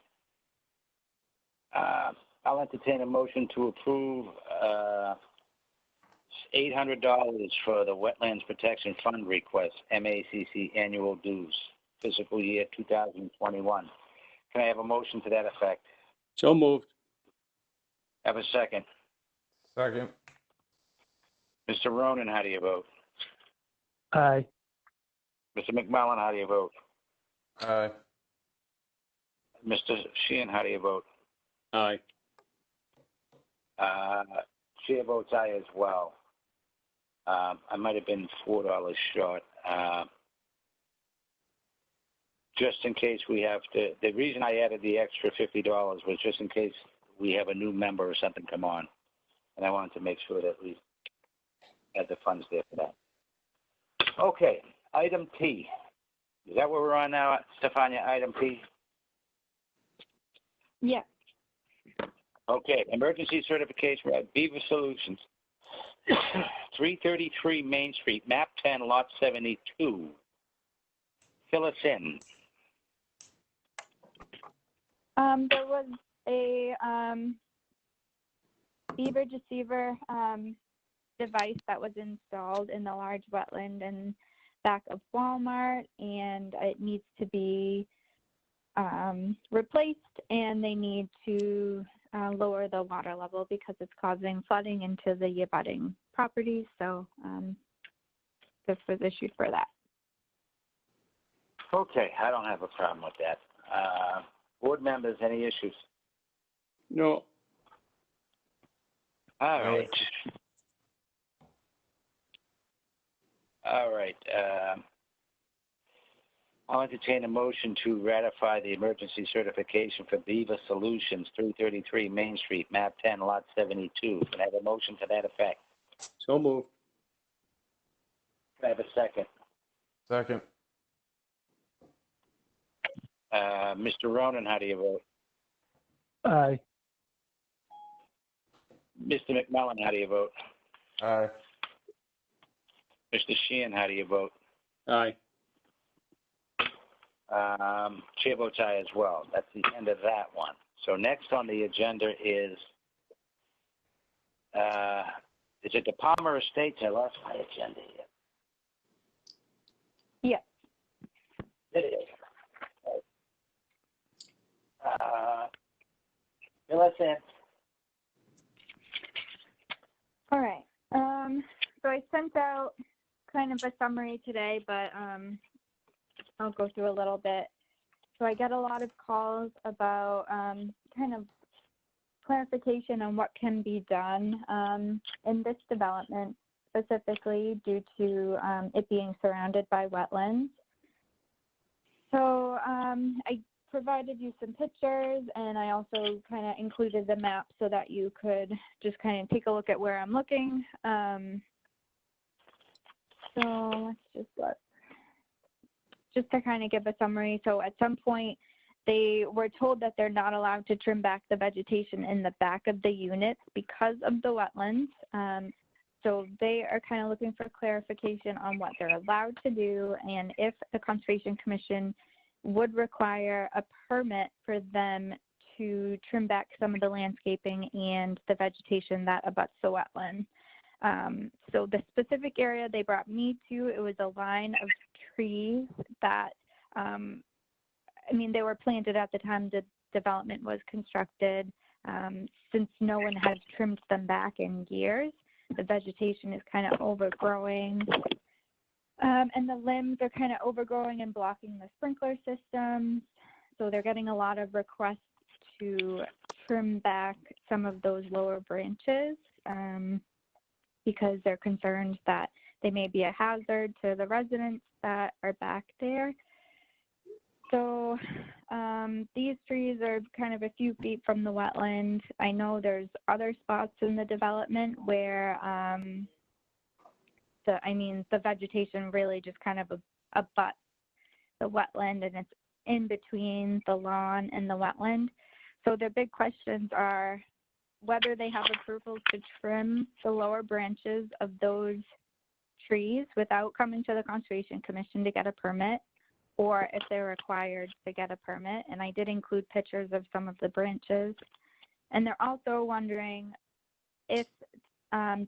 I'll entertain a motion to approve $800 for the Wetlands Protection Fund request, MACC annual dues, fiscal year 2021. Can I have a motion to that effect? So moved. Have a second. Second. Mr. Ronan, how do you vote? Aye. Mr. McMullen, how do you vote? Aye. Mr. Sheehan, how do you vote? Aye. Chair votes aye as well. I might have been $4 short. Just in case we have to, the reason I added the extra $50 was just in case we have a new member or something come on. And I wanted to make sure that we had the funds there for that. Okay, item P. Is that where we're on now, Stefania, item P? Yeah. Okay, emergency certification at Diva Solutions, 333 Main Street, map 10, lot 72. Fill us in. There was a beaver deceiver device that was installed in the large wetland in back of Walmart, and it needs to be replaced, and they need to lower the water level because it's causing flooding into the abutting properties. So this was issued for that. Okay, I don't have a problem with that. Board members, any issues? No. All right. All right. I'll entertain a motion to ratify the emergency certification for Diva Solutions, 333 Main Street, map 10, lot 72. Can I have a motion to that effect? So moved. Can I have a second? Second. Mr. Ronan, how do you vote? Aye. Mr. McMullen, how do you vote? Aye. Mr. Sheehan, how do you vote? Aye. Chair votes aye as well. That's the end of that one. So next on the agenda is it the Palmer Estates? I lost my agenda here. Yes. It is. Fill us in. All right. So I sent out kind of a summary today, but I'll go through a little bit. So I get a lot of calls about kind of clarification on what can be done in this development, specifically due to it being surrounded by wetlands. So I provided you some pictures, and I also kind of included the map so that you could just kind of take a look at where I'm looking. So let's just look. Just to kind of give a summary, so at some point they were told that they're not allowed to trim back the vegetation in the back of the units because of the wetlands. So they are kind of looking for clarification on what they're allowed to do, and if the Conservation Commission would require a permit for them to trim back some of the landscaping and the vegetation that abuts the wetland. So the specific area they brought me to, it was a line of trees that, they were planted at the time the development was constructed. Since no one has trimmed them back in years, the vegetation is kind of overgrowing. And the limbs are kind of overgrowing and blocking the sprinkler systems. So they're getting a lot of requests to trim back some of those lower branches because they're concerned that they may be a hazard to the residents that are back there. So these trees are kind of a few feet from the wetland. I know there's other spots in the development where the vegetation really just kind of abuts the wetland, and it's in between the lawn and the wetland. So the big questions are whether they have approval to trim the lower branches of those trees without coming to the Conservation Commission to get a permit, or if they're required to get a permit. And I did include pictures of some of the branches. And they're also wondering if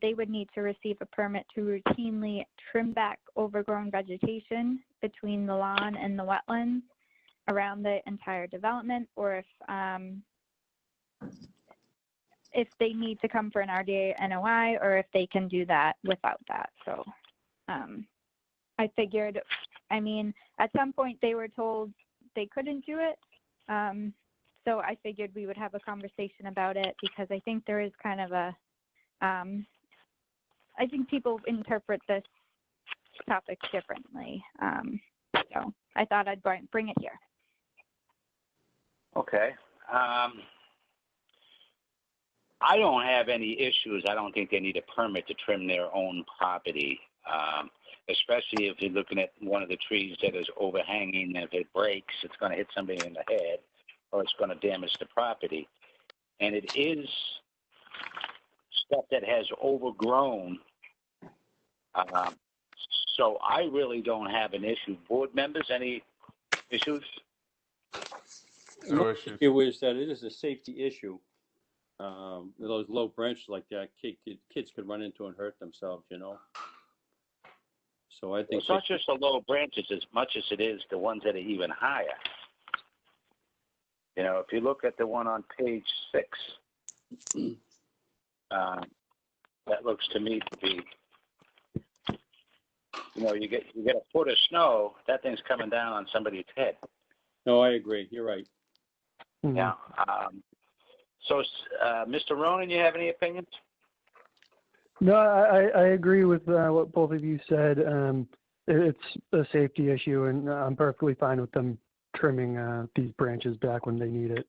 they would need to receive a permit to routinely trim back overgrown vegetation between the lawn and the wetlands around the entire development, or if they need to come for an RDA NOI, or if they can do that without that. So I figured, at some point they were told they couldn't do it. So I figured we would have a conversation about it, because I think there is kind of a, I think people interpret this topic differently. So I thought I'd bring it here. Okay. I don't have any issues. I don't think they need a permit to trim their own property, especially if you're looking at one of the trees that is overhanging. And if it breaks, it's going to hit somebody in the head, or it's going to damage the property. And it is stuff that has overgrown. So I really don't have an issue. Board members, any issues? No issues. It was that it is a safety issue. Those low branches like that, kids could run into and hurt themselves, So I think it's not just the low branches as much as it is the ones that are even higher. If you look at the one on page 6, that looks to me to be, you get a foot of snow, that thing's coming down on somebody's head. No, I agree. You're right. Mm-hmm. Yeah. So, Mr. Ronan, you have any opinions? No, I agree with what both of you said. It's a safety issue, and I'm perfectly fine with them trimming these branches back when they need it.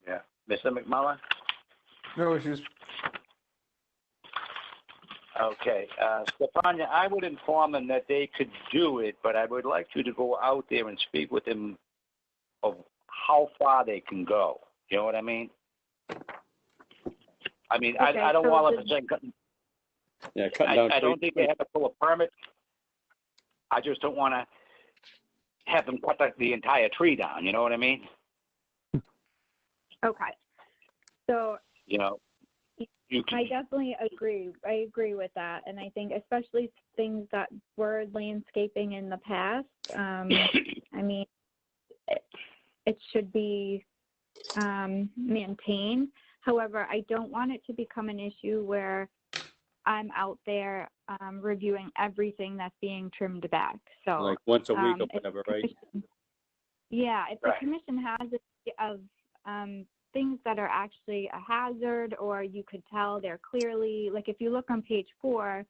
Yeah. Mr. McMullen? No issues. Okay. Stefania, I would inform them that they could do it, but I would like you to go out there and speak with them of how far they can go. You know what I mean? Okay, I don't want them to say, yeah, cutting down. I don't think they have to pull a permit. I just don't want to have them cut the entire tree down. You know what I mean? Okay. So, I definitely agree. I agree with that. And I think especially things that were landscaping in the past, it should be maintained. However, I don't want it to become an issue where I'm out there reviewing everything that's being trimmed back. So like once a week or whatever, right? Yeah, if the commission has it of things that are actually a hazard, or you could tell they're clearly, like if you look on page 4,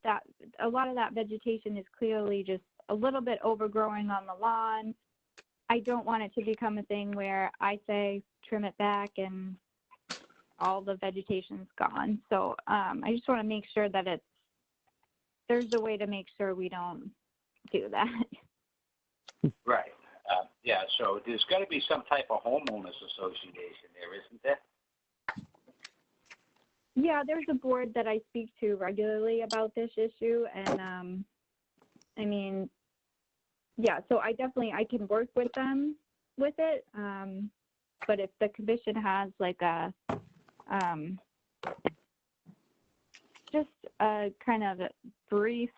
that a lot of that vegetation is clearly just a little bit overgrowing on the lawn. I don't want it to become a thing where I say trim it back and all the vegetation's gone. So I just want to make sure that there's a way to make sure we don't do that. Right. Yeah, so there's got to be some type of homeowners association there, isn't there? Yeah, there's a board that I speak to regularly about this issue, and yeah, so I can work with them with it, but if the commission has like a just a kind of a brief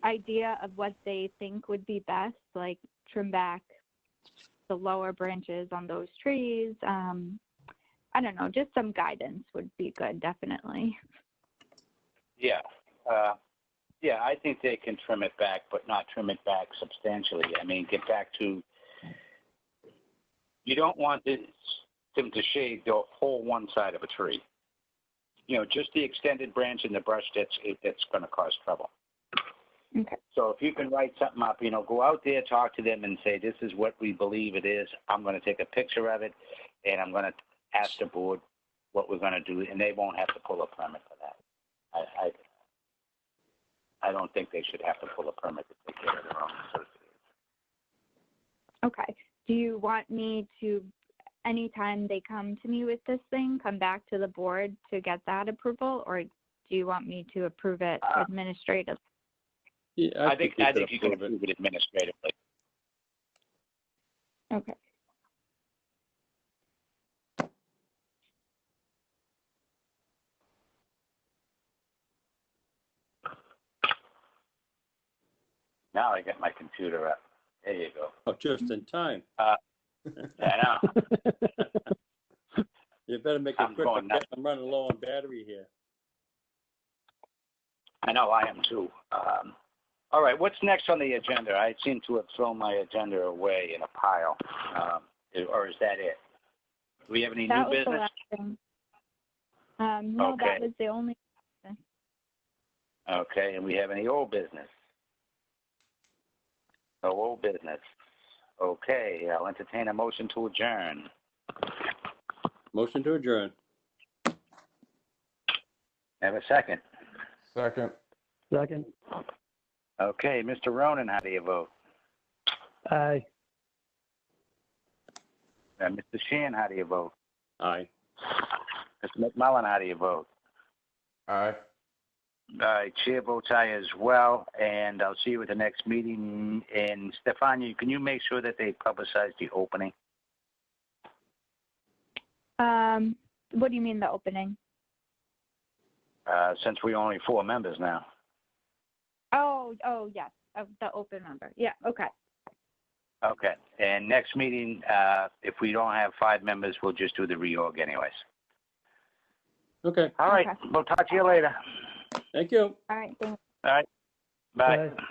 idea of what they think would be best, like trim back the lower branches on those trees. I don't know, just some guidance would be good, definitely. Yeah. Yeah, I think they can trim it back, but not trim it back substantially. I mean, get back to, you don't want them to shade the whole one side of a tree. You know, just the extended branch and the brush, that's going to cause trouble. Okay. So if you can write something up, you know, go out there, talk to them and say, this is what we believe it is. I'm going to take a picture of it, and I'm going to ask the board what we're going to do, and they won't have to pull a permit for that. I don't think they should have to pull a permit to take care of their own association. Okay. Do you want me to, anytime they come to me with this thing, come back to the board to get that approval, or do you want me to approve it administratively? Yeah, I think you can approve it administratively. Okay. Now I get my computer up. There you go. Oh, just in time. I know. You better make it quick. I'm running low on battery here. I know, I am too. All right, what's next on the agenda? I seem to have thrown my agenda away in a pile. Or is that it? Do we have any That new was business? the last thing. No, Okay. that was the only business. Okay, and we have any old business? No old business. Okay, I'll entertain a motion to adjourn. Motion to adjourn. Have a second. Second. Second. Okay, Mr. Ronan, how do you vote? Aye. Mr. Sheehan, how do you vote? Aye. Mr. McMullen, how do you vote? Aye. Chair votes aye as well, and I'll see you at the next meeting. And Stefania, can you make sure that they publicize the opening? What do you mean the opening? Since we only 4 members now. Oh, yes, the open member. Yeah, okay. Okay, and next meeting, if we don't have 5 members, we'll just do the reorg anyways. Okay. All right, We'll talk to you later. Thank you. All right, thanks. All right, bye. Bye.